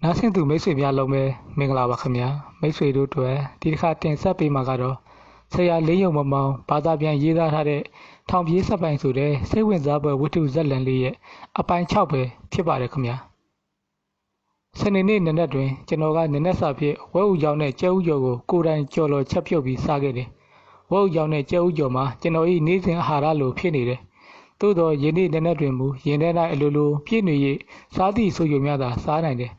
နားဆင်သူမိတ်ဆွေများလုံးပဲမင်္ဂလာပါခင်ဗျာမိတ်ဆွေတို့တို့ဒီတစ်ခါတင်ဆက်ပေးမှာကတော့ဆရာလေးယုံမမောင်ဘာသာပြန်ရေးသားထားတဲ့ထောင်ပြေးစပိုင်ဆိုတဲ့စိတ်ဝင်စားပွဲဝတ္ထုဇက်လန်လေးရဲ့အပိုင်း6ပဲဖြစ်ပါတယ်ခင်ဗျာစနေနေ့နနက်တွင်ကျွန်တော်ကနနက်စာဖြစ်ဝဲဥကြောင်နဲ့ကျဲဥကျော်ကိုကိုယ်တိုင်ကြော်လော်ချက်ပြုတ်ပြီးစားခဲ့တယ်ဝဲဥကြောင်နဲ့ကျဲဥကျော်မှာကျွန်တော်၏နေ့စဉ်အာဟာရလိုဖြစ်နေတယ်သို့သောယနေ့နနက်တွင်မူရင်ထဲ၌အလိုလိုပြည့်နေ၍စားသည့်ဆိုရုံများသာစားနိုင်တယ်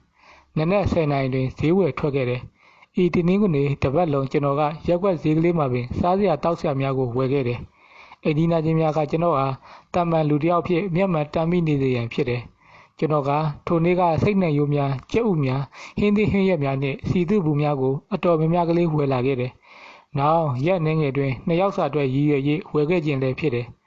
နနက်10:00 နာရီတွင်ဈေးဝယ်ထွက်ခဲ့တယ်။ဤတင်းင်းကနေတပတ်လုံးကျွန်တော်ကရက်ွက်ဈေးကလေးမှာပင်စားစရာတောက်စရာများကိုဝယ်ခဲ့တယ်။အိမ်ဒီနာချင်းများကကျွန်တော်ဟာတမန်လူတစ်ယောက်ဖြစ်မျက်မှန်တမ်းမိနေစေရန်ဖြစ်တယ်။ကျွန်တော်ကထိုနေ့ကစိတ်နှံရိုးများကြက်ဥများဟင်းသီးဟင်းရက်များနှင့်စီသူဘူးများကိုအတော်များများကလေးဝယ်လာခဲ့တယ်။နောက်ရက်နှင်းငယ်တွင်2ယောက်စာအတွက်ရည်ရွယ်၍ဝယ်ခဲ့ခြင်းလည်းဖြစ်တယ်။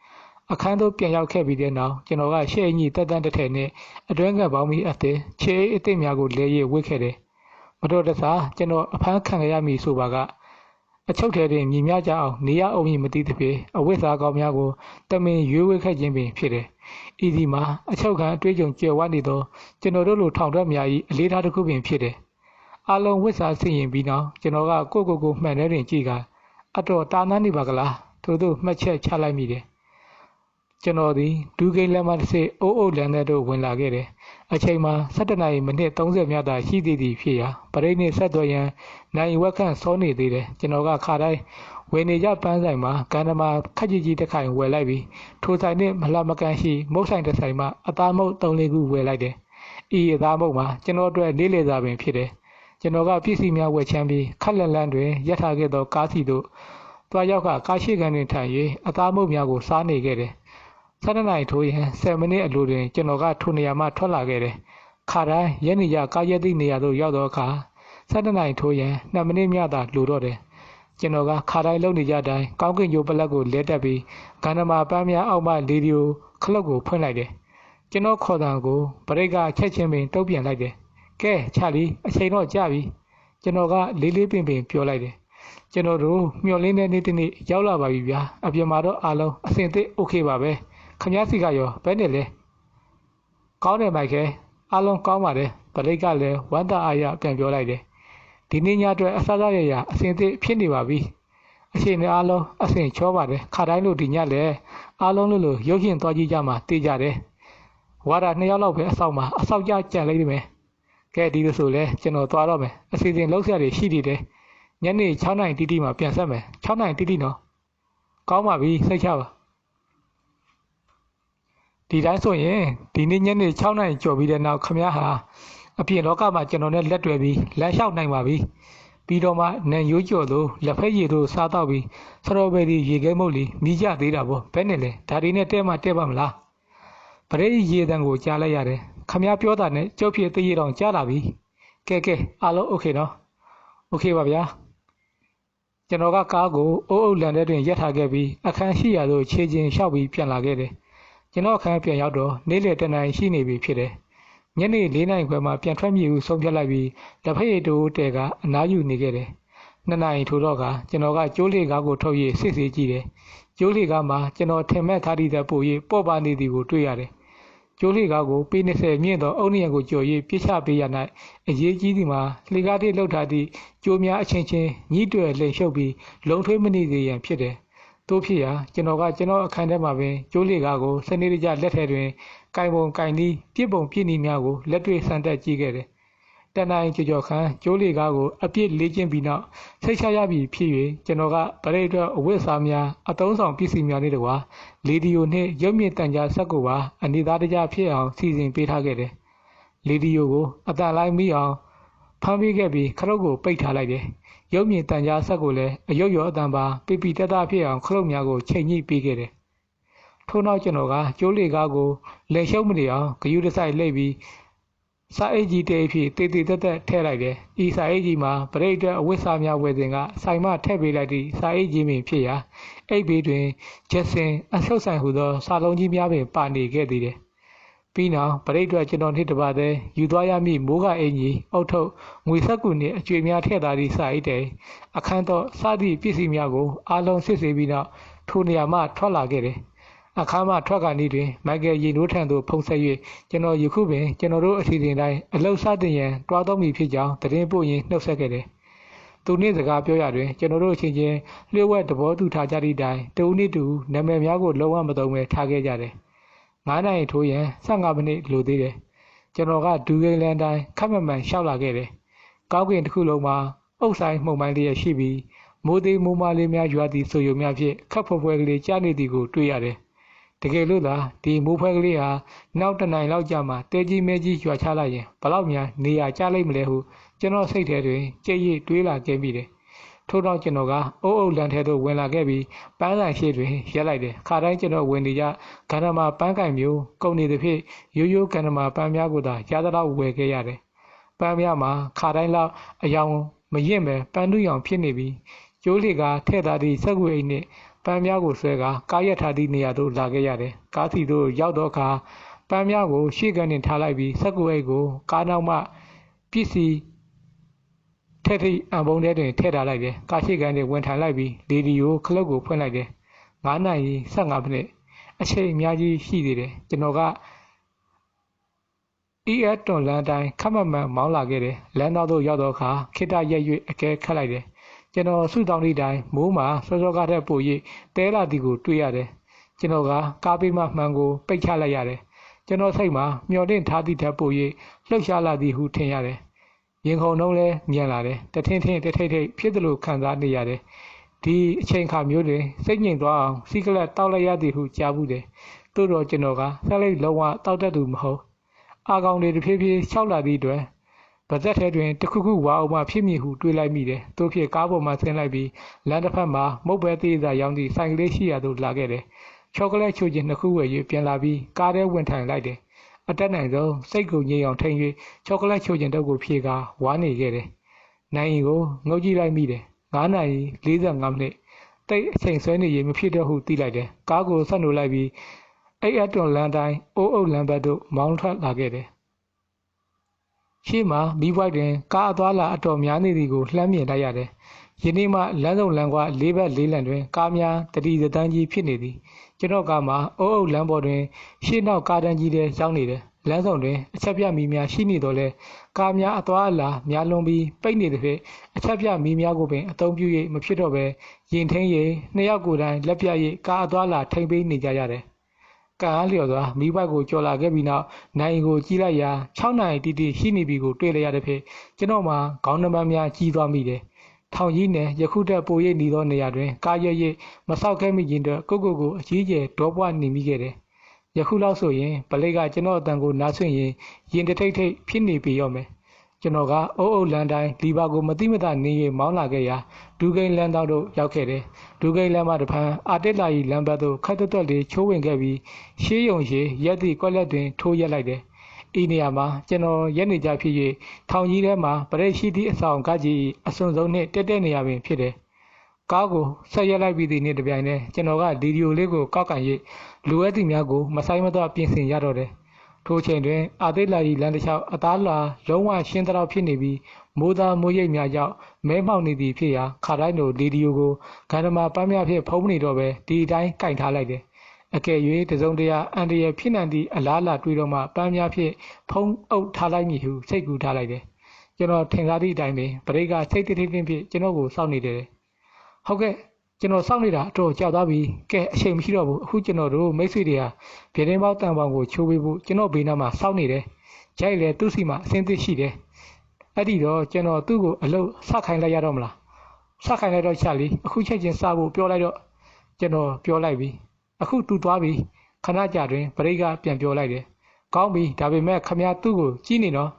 အခန်းသို့ပြန်ရောက်ခဲ့ပြီးတဲ့နောက်ကျွန်တော်ကရှေ့အကြီးတက်တန်းတစ်ထည်နဲ့အတွင်းကပေါင်းပြီးအသည်ခြေအစ်စ်များကိုလဲရဝစ်ခဲ့တယ်။မတော်တဆကျွန်တော်အဖမ်းခံရမည်ဆိုပါကအချုပ်ထဲတွင်မြည်များကြအောင်နေရအောင်မသိသဖြင့်အဝိဇ္ဇာကောင်းများကိုတမင်ရွေးဝဲခဲ့ခြင်းပင်ဖြစ်တယ်။ဤဒီမှာအချုပ်ခံအတွေ့အကြုံကြွယ်ဝနေသောကျွန်တော်တို့လိုထောင်ထွက်များ၏အလေးထားတစ်ခုပင်ဖြစ်တယ်။အလုံးဝိဇ္ဇာဆင်ရင်ပြီးနောက်ကျွန်တော်ကကိုမှန်တဲ့တွင်ကြည့်ကအတော်တာနန်းနေပါကလားထို့သို့မှတ်ချက်ချလိုက်မိတယ်။ကျွန်တော်သည်ဒူးကိန်းလက်မတစ်စိအိုးအိုးလန်တဲ့တို့ဝင်လာခဲ့တယ်။အချိန်မှာ17နာရီမိနစ်30မြတာရှိသေးသည်ဖြစ်ရာပရိတ်နှင့်ဆက်သွယ်ရန်နိုင်ဝက်ခန့်စောနေသေးတယ်။ကျွန်တော်ကခါတိုင်းဝယ်နေကြပန်းဆိုင်မှာကန်တမာခက်ကြီးကြီးတစ်ခိုင်ဝယ်လိုက်ပြီးထိုဆိုင်နှင့်မလှမကန်ရှိမုတ်ဆိုင်တစ်ဆိုင်မှာအသားမုတ်3-4ခုဝယ်လိုက်တယ်။ဤအသားမုတ်မှာကျွန်တော်အတွက်လေးလေစာပင်ဖြစ်တယ်။ကျွန်တော်ကပစ္စည်းများဝယ်ချမ်းပြီးခက်လက်လန်းတွင်ရပ်ထားခဲ့သောကားစီတို့သွားရောက်ကကားရှိကန်တွင်ထိုင်၍အသားမုတ်များကိုစားနေခဲ့တယ်17နာရီထိုးရင်10မိနစ်အလိုတွင်ကျွန်တော်ကထိုနေရာမှထွက်လာခဲ့တယ်။ခါတိုင်းရက်နေရကားရက်သည့်နေရာသို့ရောက်သောအခါ17နာရီထိုးရင်2မိနစ်မြသာလိုတော့တယ်။ကျွန်တော်ကခါတိုင်းလုံနေကြတိုင်းကောင်းကင်ကျိုးပလက်ကိုလဲတက်ပြီးဂန္ဓမာပန်းများအောက်မှလေဒီယိုခလုတ်ကိုဖွင့်လိုက်တယ်။ကျွန်တော်ခေါ်တံကိုပရိတ်ကချက်ချင်းပင်တုတ်ပြန်လိုက်တယ်။ကဲချလီအချိန်တော့ကြာပြီ။ကျွန်တော်ကလေးလေးပင်ပြောလိုက်တယ်။ကျွန်တော်တို့မျှော်လင့်တဲ့နေ့တစ်နေ့ရောက်လာပါပြီဗျာ။အပြင်မှာတော့အားလုံးအဆင်သင့်โอเคပါပဲ။ခမည်းစီကရောဘယ်နဲ့လဲကောင်းတယ်မိုက်ခဲအားလုံးကောင်းပါတယ်ပရိတ်ကလည်းဝမ်းသာအားရပြန်ပြောလိုက်တယ်ဒီနေ့ညအတွက်အစားရအဆင်သင့်ဖြစ်နေပါပြီအချိန်နဲ့အားလုံးအဆင်ချောပါတယ်ခါတိုင်းလို့ဒီညလည်းအားလုံးလို့ရုပ်ရှင်သွားကြည့်ကြမှာတေးကြတယ်ဝါရ2ယောက်လောက်ပဲအဆောက်ကြံလိုက်မယ်ကဲဒီလိုဆိုလဲကျွန်တော်သွားတော့မယ်အစီအစဉ်လောက်ဆက်တွေရှိနေတယ်ညနေ6:00 နာရီတိမှာပြန်ဆက်မယ်6:00 နာရီတိနော်ကောင်းပါပြီစိတ်ချပါဒီတိုင်းဆိုရင်ဒီနေ့ညနေ6:00 နာရီကျော်ပြီးတဲ့နောက်ခမည်းဟာအပြင်လောကမှာကျွန်တော်နဲ့လက်တွဲပြီးလမ်းလျှောက်နိုင်ပါပြီပြီးတော့မှနန်ရိုးကျော်သို့လက်ဖက်ရည်တို့စားတော့ပြီးစတော်ဘယ်ရီရေခဲမုတ်လီမိကြသေးတာပေါ့ဘယ်နဲ့လဲဒါဒီနဲ့တဲပါမလားပရိရေတံကိုကြားလိုက်ရတယ်ခမည်းပြောတာနဲ့ကြောက်ဖြစ်သေးရတော့ကြားလာပြီကဲအားလုံးโอเคနော်โอเคပါဗျာကျွန်တော်ကကားကိုအုပ်လန်တဲ့တွင်ရပ်ထားခဲ့ပြီးအခန်းရှိရာသို့ခြေချင်းလျှောက်ပြီးပြန်လာခဲ့တယ်ကျွန်တော်အခန်းပြန်ရောက်တော့နေ့လယ်10:00 နာရီရှိနေပြီဖြစ်တယ်ညနေ4:00 နာရီခွဲမှာပြန်ထွက်မည်ဟုဆုံးဖြတ်လိုက်ပြီးလက်ဖက်ရည်တိုးတဲကအနားယူနေခဲ့တယ်2နာရီထိုးတော့ကကျွန်တော်ကကျိုးလေကားကိုထုတ်၍စစ်ဆေးကြည့်တယ်ကျိုးလေကားမှာကျွန်တော်ထင်မဲ့ထားသည့်သက်ပို့၍ပေါ့ပါနေသည်ကိုတွေ့ရတယ်ကျိုးလေကားကိုပေ20မြင့်သောအုတ်နံရံကိုကျော်၍ပြစ်ချပေးရ၌အရေးကြီးသည်မှာလေကားတိလှုပ်ထားသည့်ကျိုးများအချင်းချင်းညှိတွယ်လှိမ်ရှုပ်ပြီးလုံထွေးမနေစေရန်ဖြစ်တယ်တို့ဖြစ်ရာကျွန်တော်အခန်းထဲမှာပင်ကျိုးလေကားကိုစနေတကျလက်ထဲတွင်ကင်ပုံကင်နီးပြစ်ပုံပြစ်နီးများကိုလက်တွေ့ဆန်တက်ကြည့်ခဲ့တယ်။တန်တိုင်းကြော်ခန်းကျိုးလေကားကိုအပြစ်လေးချင်းပြီးနောက်စိတ်ချရပြီဖြစ်၍ကျွန်တော်ကပရိတ်အတွက်အဝတ်စားများအသုံးဆောင်ပစ္စည်းများနဲ့တကွာလေဒီယိုနှင့်ရုပ်မြင့်တန်ကြားဆက်ကိုပါအနေသားတကျဖြစ်အောင်စီစဉ်ပေးထားခဲ့တယ်။လေဒီယိုကိုအတန်လိုက်မိအောင်ဖမ်းပေးခဲ့ပြီးခရုတ်ကိုပိတ်ထားလိုက်တယ်။ရုပ်မြင့်တန်ကြားဆက်ကိုလည်းအယုတ်ရောအတန်ပါပီပီတက်တာဖြစ်အောင်ခရုတ်များကိုချိန်ညှိပေးခဲ့တယ်။ထို့နောက်ကျွန်တော်ကကျိုးလေကားကိုလက်ရှုပ်မနေအောင်ဂယူးတစ်ဆိုင်လှိပ်ပြီးစာအိတ်ကြီးတဲဖြစ်တေးတက်ထည့်လိုက်တယ်။ဤစာအိတ်ကြီးမှာပရိတ်အတွက်အဝတ်စားများဝယ်စဉ်ကဆိုင်မှထည့်ပေးလိုက်သည့်စာအိတ်ကြီးပင်ဖြစ်ရာအိတ်ဘေးတွင်ဂျက်ဆင်အဆုတ်ဆိုင်ဟူသောစာလုံးကြီးများပင်ပါနေခဲ့သေးတယ်။ပြီးနောက်ပရိတ်အတွက်ကျွန်တော်နှိတပါသည်ယူသွားရမည့်မိုးကအင်ကြီးအုတ်ထုတ်ငွေဆက်ကူနှင့်အကျွေများထည့်ထားသည့်စာအိတ်တဲအခန်းတော့စသည့်ပစ္စည်းများကိုအားလုံးစစ်ဆေးပြီးနောက်ထိုနေရာမှထွက်လာခဲ့တယ်။ အခါမှထွက်ကနေတွင်မိုက်ကယ်ရေနိုးထံသို့ဖုံးဆက်၍ကျွန်တော်ယခုပင်ကျွန်တော်တို့အစီအစဉ်တိုင်းအလှုပ်ရှားတင်ရန်တွားတော်မူဖြစ်ကြောင်းသတင်းပို့ရင်းနှုတ်ဆက်ခဲ့တယ်။သူနှင့်စကားပြောရတွင်ကျွန်တော်တို့အချင်းချင်းလျှို့ဝှက်သဘောတူထားကြသည့်တိုင်တဦးနှင့်တူနာမည်များကိုလုံးဝမသုံးဘဲထားခဲ့ကြတယ်။9နိုင်ထိုးရန်15မိနစ်လိုသေးတယ်။ကျွန်တော်ကဒူဂိန်လန်တိုင်းခက်မမှန်ရှောက်လာခဲ့တယ်။ကောက်ကင်တစ်ခုလုံးမှာအုပ်ဆိုင်မှုန်ပိုင်းလျက်ရှိပြီးမိုးသေးမိုးမလေးများရွာသည့်ဆိုရုံများဖြင့်ခက်ဖွယ်ဖွယ်ကလေးကြားနေသည်ကိုတွေ့ရတယ်။တကယ်လို့သာဒီမိုးဖွဲကလေးဟာနောက်တနိုင်လောက်ကြာမှတဲကြီးမဲကြီးရွာချလိုက်ရင်ဘလောက်များနေရာကျလိုက်မလဲဟုကျွန်တော်စိတ်ထဲတွင်ကြည်ရည်တွေးလာခဲ့မိတယ်။ထို့နောက်ကျွန်တော်ကအုပ်အုပ်လန်ထဲသို့ဝင်လာခဲ့ပြီးပန်းဆိုင်ရှိတွင်ရက်လိုက်တယ်။ခါတိုင်းကျွန်တော်ဝင်နေကြဂန္ဓမာပန်းကင်မျိုးကုန်နေသည်ဖြင့်ရိုးရိုးဂန္ဓမာပန်းများကိုသာရသလောက်ဝယ်ခဲ့ရတယ်။ပန်းများမှာခါတိုင်းလောက်အယောင်မရင့်ပဲပန်းတူးရောင်ဖြစ်နေပြီးကျိုးလေကထဲ့သားသည့်စက်ကူအိတ်နှင့်ပန်းများကိုဆွဲကာကားရထားသည့်နေရာသို့လာခဲ့ရတယ်။ကားစီသို့ရောက်သောအခါပန်းများကိုရှေ့ကနှင့်ထားလိုက်ပြီးစက်ကူအိတ်ကိုကားနောက်မှပစ္စည်းထဲ့ထိပ်အံပုံးထဲတွင်ထည့်ထားလိုက်တယ်။ကားရှိကန်တွင်ဝင်ထိုင်လိုက်ပြီးလေဒီယိုခလုတ်ကိုဖွင့်လိုက်တယ်။9နာရီ15မိနစ်အချိန်အများကြီးရှိသေးတယ်။ကျွန်တော်ကES တွန်လန်တိုင်းခက်မမှန်မောင်းလာခဲ့တယ်။လမ်းတော်သို့ရောက်သောအခါခိတရက်၍အကဲခတ်လိုက်တယ်။ကျွန်တော်စုတောင်းသည့်တိုင်မိုးမှာစောစောကားထက်ပို၍တဲလာသည်ကိုတွေ့ရတယ်။ကျွန်တော်ကကားပေးမှမှန်ကိုပိတ်ချလိုက်ရတယ်။ကျွန်တော်စိတ်မှာမျော်လင့်ထားသည့်ထက်ပို၍လှုပ်ရှားလာသည်ဟုထင်ရတယ်။ရင်ခုန်နှုံးလည်းမြန်လာတယ်။တထင်းထင်းတထိတ်ထိတ်ဖြစ်သလိုခံစားနေရတယ်။ဒီအချိန်ခါမျိုးတွင်စိတ်ငြိမ်သွားအောင်စီကလက်တောက်လိုက်ရသည်ဟုကြားဘူးတယ်။သို့တော့ကျွန်တော်ကဆက်လိုက်လုံးဝတောက်တတ်သူမဟုတ်။အာကောင်တွေတစ်ဖြည်းဖြည်းလျှောက်လာသည့်အတွက်ဗဇက်ထဲတွင်တခုခုဝါအောင်မှဖြစ်မည်ဟုတွေးလိုက်မိတယ်။သို့ဖြစ်ကားပေါ်မှဆင်းလိုက်ပြီးလမ်းတစ်ဖက်မှာမုတ်ပဲသေးစာရောင်းသည့်ဆိုင်ကလေးရှိရာသို့လာခဲ့တယ်။ချောကလက်ချိုချင်းနှစ်ခုဝယ်၍ပြန်လာပြီးကားထဲဝင်ထိုင်လိုက်တယ်။အတက်နိုင်ဆုံးစိတ်ကိုငြိမ်အောင်ထိန်၍ချောကလက်ချိုချင်းတုပ်ကိုဖြေကာဝါနေခဲ့တယ်။နိုင်ရီကိုငုတ်ကြည့်လိုက်မိတယ်။9နာရီ45မိနစ်တိတ်အချိန်ဆွဲနေရင်မဖြစ်တော့ဟုသိလိုက်တယ်။ကားကိုဆက်နိုးလိုက်ပြီးအိတ်အတွန်လန်တိုင်းအိုးအုပ်လန်ဘတ်တို့မောင်းထွက်လာခဲ့တယ်။ရှေ့မှာမီးပွိုက်တွင်ကားအသွားလာအတော်များနေသည်ကိုလှမ်းမြင်လိုက်ရတယ်။ယနေ့မှလမ်းစုံလမ်းကွာ၄ဘက်၄လမ်းတွင်ကားများတတိသတန်းကြီးဖြစ်နေသည်။ကျွန်တော်ကားမှာအိုးအုပ်လမ်းပေါ်တွင်ရှေ့နောက်ကားတန်းကြီးတွေရောက်နေတယ်။လမ်းဆောင်တွင်အချက်ပြမီးများရှိနေတော့လဲကားများအသွားအလာများလွန်ပြီးပိတ်နေသည်ဖြင့်အချက်ပြမီးများကိုပင်အသုံးပြု၍မဖြစ်တော့ဘဲရင်ထင်း၍နှစ်ယောက်ကိုယ်တိုင်လက်ပြ၍ကားအသွားအလာထိမ့်ပေးနေကြရတယ်။ကံအားလျော်စွာမီးပွိုက်ကိုကျော်လာခဲ့ပြီးနောက်နိုင်ကိုကြည့်လိုက်ရာ6နိုင်တီတီရှိနေပြီကိုတွေ့လိုက်ရတဲ့ဖြင့်ကျွန်တော်မှာခေါင်းနှမများကြီးသွားမိတယ်။ထောင်ကြီးနယ်ယခုတက်ပိုရိပ်နေသောနေရာတွင်ကားရမဆောက်ခဲ့မိခြင်းအတွက်ကိုအကြီးကျယ်ဒေါပွားနေမိခဲ့တယ်။ယခုလောက်ဆိုရင်ပလိတ်ကကျွန်တော်အတန်ကိုနားဆွင့်ရင်ရင်တထိတ်ထိတ်ဖြစ်နေပြီရောမယ်။ကျွန်တော်ကအုပ်အုပ်လန်တိုင်းလီဘာကိုမတိမတာနေရင်မောင်းလာခဲ့ရာဒူဂိန်လန်တောက်တို့ရောက်ခဲ့တယ်။ဒူဂိန်လန်မှတဖန်အာတက်လာကြီးလန်ဘတ်တို့ခတ်တွတ်လေးချိုးဝင်ခဲ့ပြီးရှေးယုံရှေးရက်သည့်ကွက်လက်တွင်ထိုးရက်လိုက်တယ်။ဤနေရာမှာကျွန်တော်ရက်နေကြဖြစ်၍ထောင်ကြီးထဲမှာပရိတ်ရှိသည့်အဆောင်ကကြီးအစွန်ဆုံးနှင့်တက်နေရပင်ဖြစ်တယ်။ကားကိုဆက်ရက်လိုက်ပြီးသည့်နေ့တပြိုင်တည်းကျွန်တော်ကဗီဒီယိုလေးကိုကောက်ကန်၍လူဝဲသည့်များကိုမဆိုင်မတော့ပြင်ဆင်ရတော့တယ်။ထိုချိန်တွင်အာသိလာကြီးလမ်းတစ်လျှောက်အသားလာလုံးဝရှင်းတော့ဖြစ်နေပြီးမိုးသားမိုးရိပ်များကြောင့်မဲမှောက်နေသည်ဖြစ်ရာခါတိုင်းလိုဗီဒီယိုကိုဂန္ဓမာပန်းများဖြင့်ဖုံးနေတော့ပဲဒီအတိုင်းကင်ထားလိုက်တယ်။အကယ်၍တစုံတရာအန်တရဖြစ်နိုင်သည့်အလားအလာတွေ့တော့မှပန်းများဖြင့်ဖုံးအုပ်ထားလိုက်မည်ဟုစိတ်ကူးထားလိုက်တယ်။ကျွန်တော်ထင်စားသည့်အတိုင်းပင်ပရိတ်ကစိတ်တိတ်တိတ်ဖြင့်ကျွန်တော်ကိုစောင့်နေတယ်။ဟုတ်ကဲ့ကျွန်တော်စောင့်နေတာအတော်ကြောက်သွားပြီကဲအချိန်မရှိတော့ဘူးအခုကျွန်တော်တို့မိတ်ဆွေတွေဟာဗီဒီယိုပေါက်တန်ပေါင်ကိုချိုးပေးဖို့ကျွန်တော်ဘေးနားမှာစောင့်နေတယ်ကြိုက်လေသူ့စီမှာအစင်းသစ်ရှိတယ်အဲ့ဒီတော့ကျွန်တော်သူ့ကိုအလုပ်စခိုင်းလိုက်ရတော့မလားစခိုင်းလိုက်တော့ချလီအခုချက်ချင်းစားဖို့ပြောလိုက်တော့ကျွန်တော်ပြောလိုက်ပြီအခုသူသွားပြီခဏကြာတွင်ပရိတ်ကပြန်ပြောလိုက်တယ်ကောင်းပြီဒါပေမဲ့ခမရသူ့ကိုကြီးနေတော့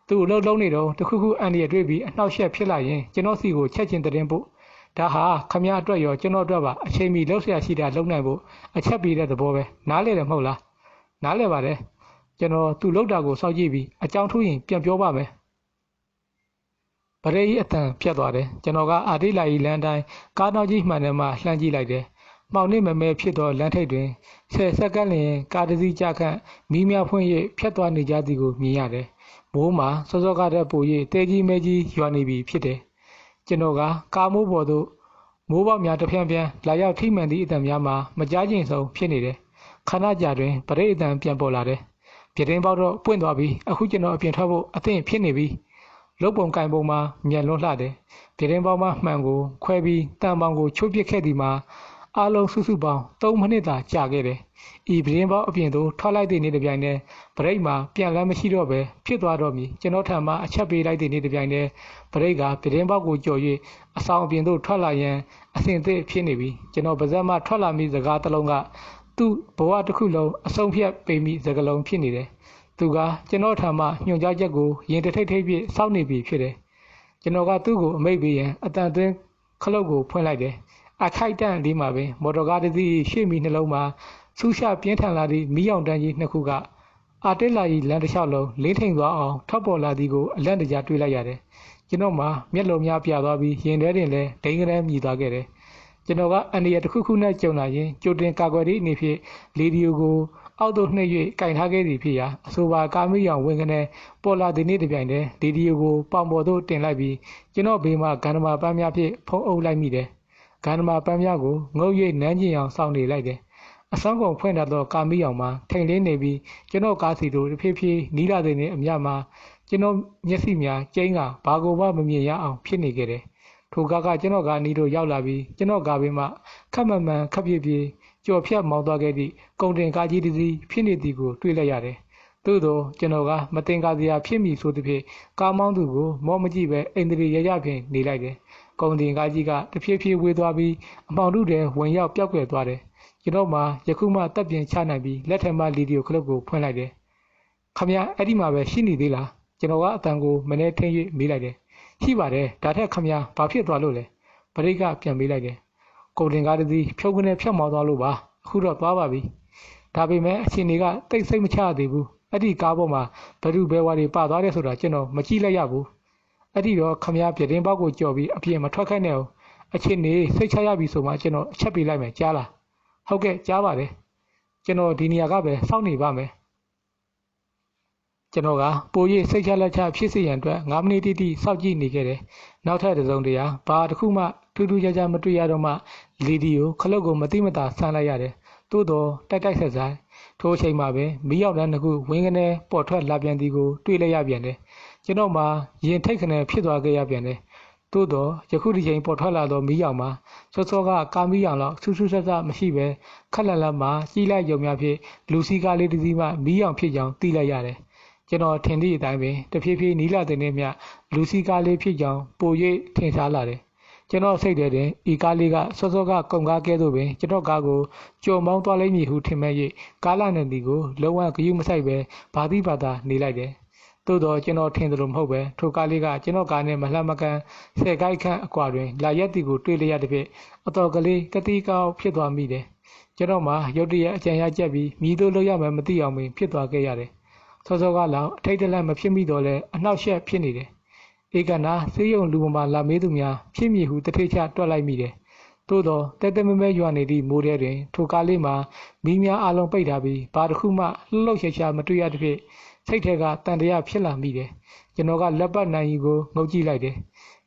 သူ့အလုပ်လုံးနေတော့တခုခုအန်ဒီရတွေ့ပြီးအနှောက်အယှက်ဖြစ်လာရင်ကျွန်တော်စီကိုချက်ချင်းတင်ဖို့ဒါဟာခမရအတွက်ရောကျွန်တော်အတွက်ပါအချိန်မီလှုပ်ရှားရှိတာလုံနိုင်ဖို့အချက်ပေးတဲ့သဘောပဲနားလဲတယ်မဟုတ်လားနားလဲပါတယ်ကျွန်တော်သူ့လောက်တာကိုစောင့်ကြည့်ပြီးအကြောင်းထူးရင်ပြန်ပြောပါမယ်ဗရေကြီးအတန်ပြတ်သွားတယ်ကျွန်တော်ကအာတိလာကြီးလမ်းတိုင်းကားနောက်ကြီးမှန်တယ်မှလှမ်းကြည့်လိုက်တယ်မှောင်နေမမဲဖြစ်သောလမ်းထိပ်တွင်10စက္ကန့်လျင်ကားတစ်စီးကြခန့်မီးများဖွင့်၍ဖြတ်သွားနေကြသည်ကိုမြင်ရတယ်မိုးမှာစောစောကားတဲ့ပို၍တဲကြီးမဲကြီးရွာနေပြီဖြစ်တယ်ကျွန်တော်ကကားမိုးပေါ်သို့မိုးပေါက်များတစ်ဖြန်းဖြန်းလာရောက်ထိမှန်သည့်အတန်များမှာမကြားကျင်ဆုံးဖြစ်နေတယ် ခဏကြာတွင်ပရိတ်အတန်ပြန်ပေါ်လာတယ်ပြတင်းပေါက်တော့ပွင့်သွားပြီအခုကျွန်တော်အပြင်ထွက်ဖို့အသင့်ဖြစ်နေပြီလုတ်ပုံကင်ပုံမှာမြန်လွန်းလှတယ်ပြတင်းပေါက်မှမှန်ကိုခွဲပြီးတန်ပေါင်ကိုချိုးပစ်ခဲ့သည်မှာအားလုံးစုစုပေါင်း3မိနစ်သာကြာခဲ့တယ်ဤပြတင်းပေါက်အပြင်သို့ထွက်လိုက်သည့်နေ့တစ်ပြိုင်တည်းဘရိတ်မှာပြန်လမ်းမရှိတော့ပဲဖြစ်သွားတော့မည်ကျွန်တော်ထံမှအချက်ပေးလိုက်သည့်နေ့တစ်ပြိုင်တည်းဘရိတ်ကပြတင်းပေါက်ကိုကျော်၍အဆောင်အပြင်သို့ထွက်လာရန်အစဉ်သင့်ဖြစ်နေပြီကျွန်တော်ပါဇက်မှထွက်လာမိစကားတစ်လုံးကသူ့ဘဝတစ်ခုလုံးအဆုံးဖြတ်ပေးမိစကားလုံးဖြစ်နေတယ်သူကကျွန်တော်ထံမှညွှန်ကြားချက်ကိုရင်တထိတ်ထိတ်ပြစောင့်နေပြီဖြစ်တယ်ကျွန်တော်ကသူ့ကိုအမိတ်ပေးရန်အတန်သွင်းခလုတ်ကိုဖွင့်လိုက်တယ်အခိုက်တန့်လေးမှာပင်မော်တော်ကားတစ်စီးရှေ့မီနှလုံးမှာဆူရှာပြင်းထန်လာသည့်မီးရောင်တန်းကြီးနှစ်ခုကအာတစ်လာကြီးလမ်းတစ်လျှောက်လုံးလင်းထိန်သွားအောင်ထောက်ပေါ်လာသည်ကိုအလန့်တကြားတွေ့လိုက်ရတယ်ကျွန်တော်မှမျက်လုံးများပြသွားပြီးရင်ထဲတွင်လည်းဒိန်းကလေးမြည်သွားခဲ့တယ်ကျွန်တော်ကအန်ဒီရတစ်ခုခုနဲ့ကြုံလာရင်ကြိုတင်ကာကွယ်သည့်အနေဖြင့်လေဒီယိုကိုအောက်သို့နှိပ်၍ကင်ထားခဲ့သည်ဖြစ်ရာအဆိုပါကားမီးရောင်ဝင်ကနေပေါ်လာသည့်နေ့တစ်ပြိုင်တည်းလေဒီယိုကိုပေါင်ပေါ်သို့တင်လိုက်ပြီးကျွန်တော်ဘေးမှဂန္ဓမာပန်းများဖြင့်ဖုံးအုပ်လိုက်မိတယ်ဂန္ဓမာပန်းများကိုငုပ်၍နမ်းကျင်အောင်စောင့်နေလိုက်တယ်အဆောင်ကုန်ဖွင့်ထားသောကာမီးရောင်မှာထိန်လင်းနေပြီးကျွန်တော်ကားစီတို့တဖြည်းဖြည်းနီးလာတဲ့နေအမြမှာကျွန်တော်မျက်စိများကျိန်းကဘာကိုမှမမြင်ရအောင်ဖြစ်နေခဲ့တယ်ထိုကားကကျွန်တော်ကားနီးတို့ရောက်လာပြီးကျွန်တော်ကားဘေးမှခက်မှန်မှန်ခက်ပြပြကြော်ဖြတ်မောင်းသွားခဲ့သည့်ကုန်တင်ကားကြီးတစ်စီးဖြစ်နေသည်ကိုတွေ့လိုက်ရတယ်သို့သောကျွန်တော်ကမတင်ကားစရာဖြစ်မိဆိုသည်ဖြင့်ကားမောင်းသူကိုမောမကြည့်ပဲအိန္ဒြေရရဖြင့်နေလိုက်တယ်ကုန်တင်ကားကြီးကတဖြည်းဖြည်းဝေးသွားပြီးအမောင်တို့ထဲဝင်ရောက်ပျောက်ကွယ်သွားတယ်ကျွန်တော်မှယခုမှတပ်ပြင်ချနိုင်ပြီးလက်ထက်မှလီဒီယိုခလုတ်ကိုဖွင့်လိုက်တယ်ခမရအဲ့ဒီမှာပဲရှိနေသေးလားကျွန်တော်ကအတန်ကိုမနေထင်း၍မေးလိုက်တယ်ရှိပါတယ်ဒါထက်ခမရဘာဖြစ်သွားလို့လဲပရိတ်ကပြန်မေးလိုက်တယ်ကုန်တင်ကားတစ်စီးဖြုတ်ကနေဖြတ်မောင်းသွားလို့ပါအခုတော့သွားပါပြီဒါပေမဲ့အချိန်တွေကတိတ်ဆိတ်မချသေးဘူးအဲ့ဒီကားပေါ်မှာဘယ်သူဘယ်ဝါတွေပါသွားတယ်ဆိုတာကျွန်တော်မကြည့်လိုက်ရဘူးအဲ့ဒီတော့ခမရပြတင်းပေါက်ကိုကြော်ပြီးအပြင်မထွက်ခိုင်းနဲ့အောင်အချိန်နေစိတ်ချရပြီဆိုမှကျွန်တော်အချက်ပေးလိုက်မယ်ကြားလားဟုတ်ကဲ့ကြားပါတယ်ကျွန်တော်ဒီနေရာကပဲစောင့်နေပါမယ်ကျွန်တော်ကပို၍စိတ်ချလက်ချဖြစ်စေရန်အတွက်9မိနစ်တိတိစောင့်ကြည့်နေခဲ့တယ်နောက်ထပ်တစ်စုံတရာဘာတစ်ခုမှထူးထူးခြားခြားမတွေ့ရတော့မှလီဒီယိုခလုတ်ကိုမတိမတာဆန်းလိုက်ရတယ်သို့တော့တိုက်တိုက်ဆက်ဆိုင်ထိုအချိန်မှာပဲမီးရောက်တဲ့နှစ်ခုဝင်းကနေပေါ်ထွက်လာပြန်သည်ကိုတွေ့လိုက်ရပြန်တယ်ကျွန်တော်မှရင်ထိတ်ခနဲဖြစ်သွားခဲ့ရပြန်တယ်သို့တော့ယခုဒီချိန်ပေါ်ထွက်လာသောမီးရောင်မှာစောစောကကာမီးရောင်လောက်ဆူဆူဆဆမရှိပဲခက်လက်လက်မှကြီးလိုက်ရုံများဖြင့်လူစီကားလေးတစ်စီးမှမီးရောင်ဖြစ်ကြောင်းသိလိုက်ရတယ်ကျွန်တော်ထင်သည့်အတိုင်းပင်တဖြည်းဖြည်းနီးလာတဲ့နေ့မြလူစီကားလေးဖြစ်ကြောင်းပို၍ထင်ရှားလာတယ်ကျွန်တော်စိတ်ထဲတွင်ဤကားလေးကစောစောကကုန်ကားကဲသို့ပင်ကျွန်တော်ကားကိုကြော်မောင်းသွားလိမ့်မည်ဟုထင်မဲ့၍ကားလာနေသည်ကိုလုံးဝဂရုမစိုက်ပဲဘာတိဘာသာနေလိုက်တယ်သို့တော့ကျွန်တော်ထင်သလိုမဟုတ်ပဲထိုကားလေးကကျွန်တော်ကားနဲ့မလှမ်းမကမ်းဆယ်ကိုက်ခန့်အကွာတွင်လာရက်သည်ကိုတွေ့လျက်တစ်ဖြစ်အတော်ကလေးတတိကောက်ဖြစ်သွားမိတယ်ကျွန်တော်မှရုတ်တရက်အကြံရကြက်ပြီးမြည်တို့လို့ရမယ်မသိအောင်ပင်ဖြစ်သွားခဲ့ရတယ်စောစောကလောက်အထိတ်တလန့်မဖြစ်မိတော့လဲအနှောက်အယှက်ဖြစ်နေတယ်ဧကနာစေးရုံလူပေါ်မှာလာမေးသူများဖြစ်မည်ဟုတထိတ်ချတွက်လိုက်မိတယ်သို့တော့တဲတဲမဲမဲရွာနေသည့်မိုးထဲတွင်ထိုကားလေးမှာမီးများအလုံးပိတ်ထားပြီးဘာတစ်ခုမှလှုပ်လှုပ်ရှားရှားမတွေ့ရသဖြင့်စိတ်ထဲကတန်တရားဖြစ်လာမိတယ်ကျွန်တော်ကလက်ပတ်နိုင်ကြီးကိုငုပ်ကြည့်လိုက်တယ်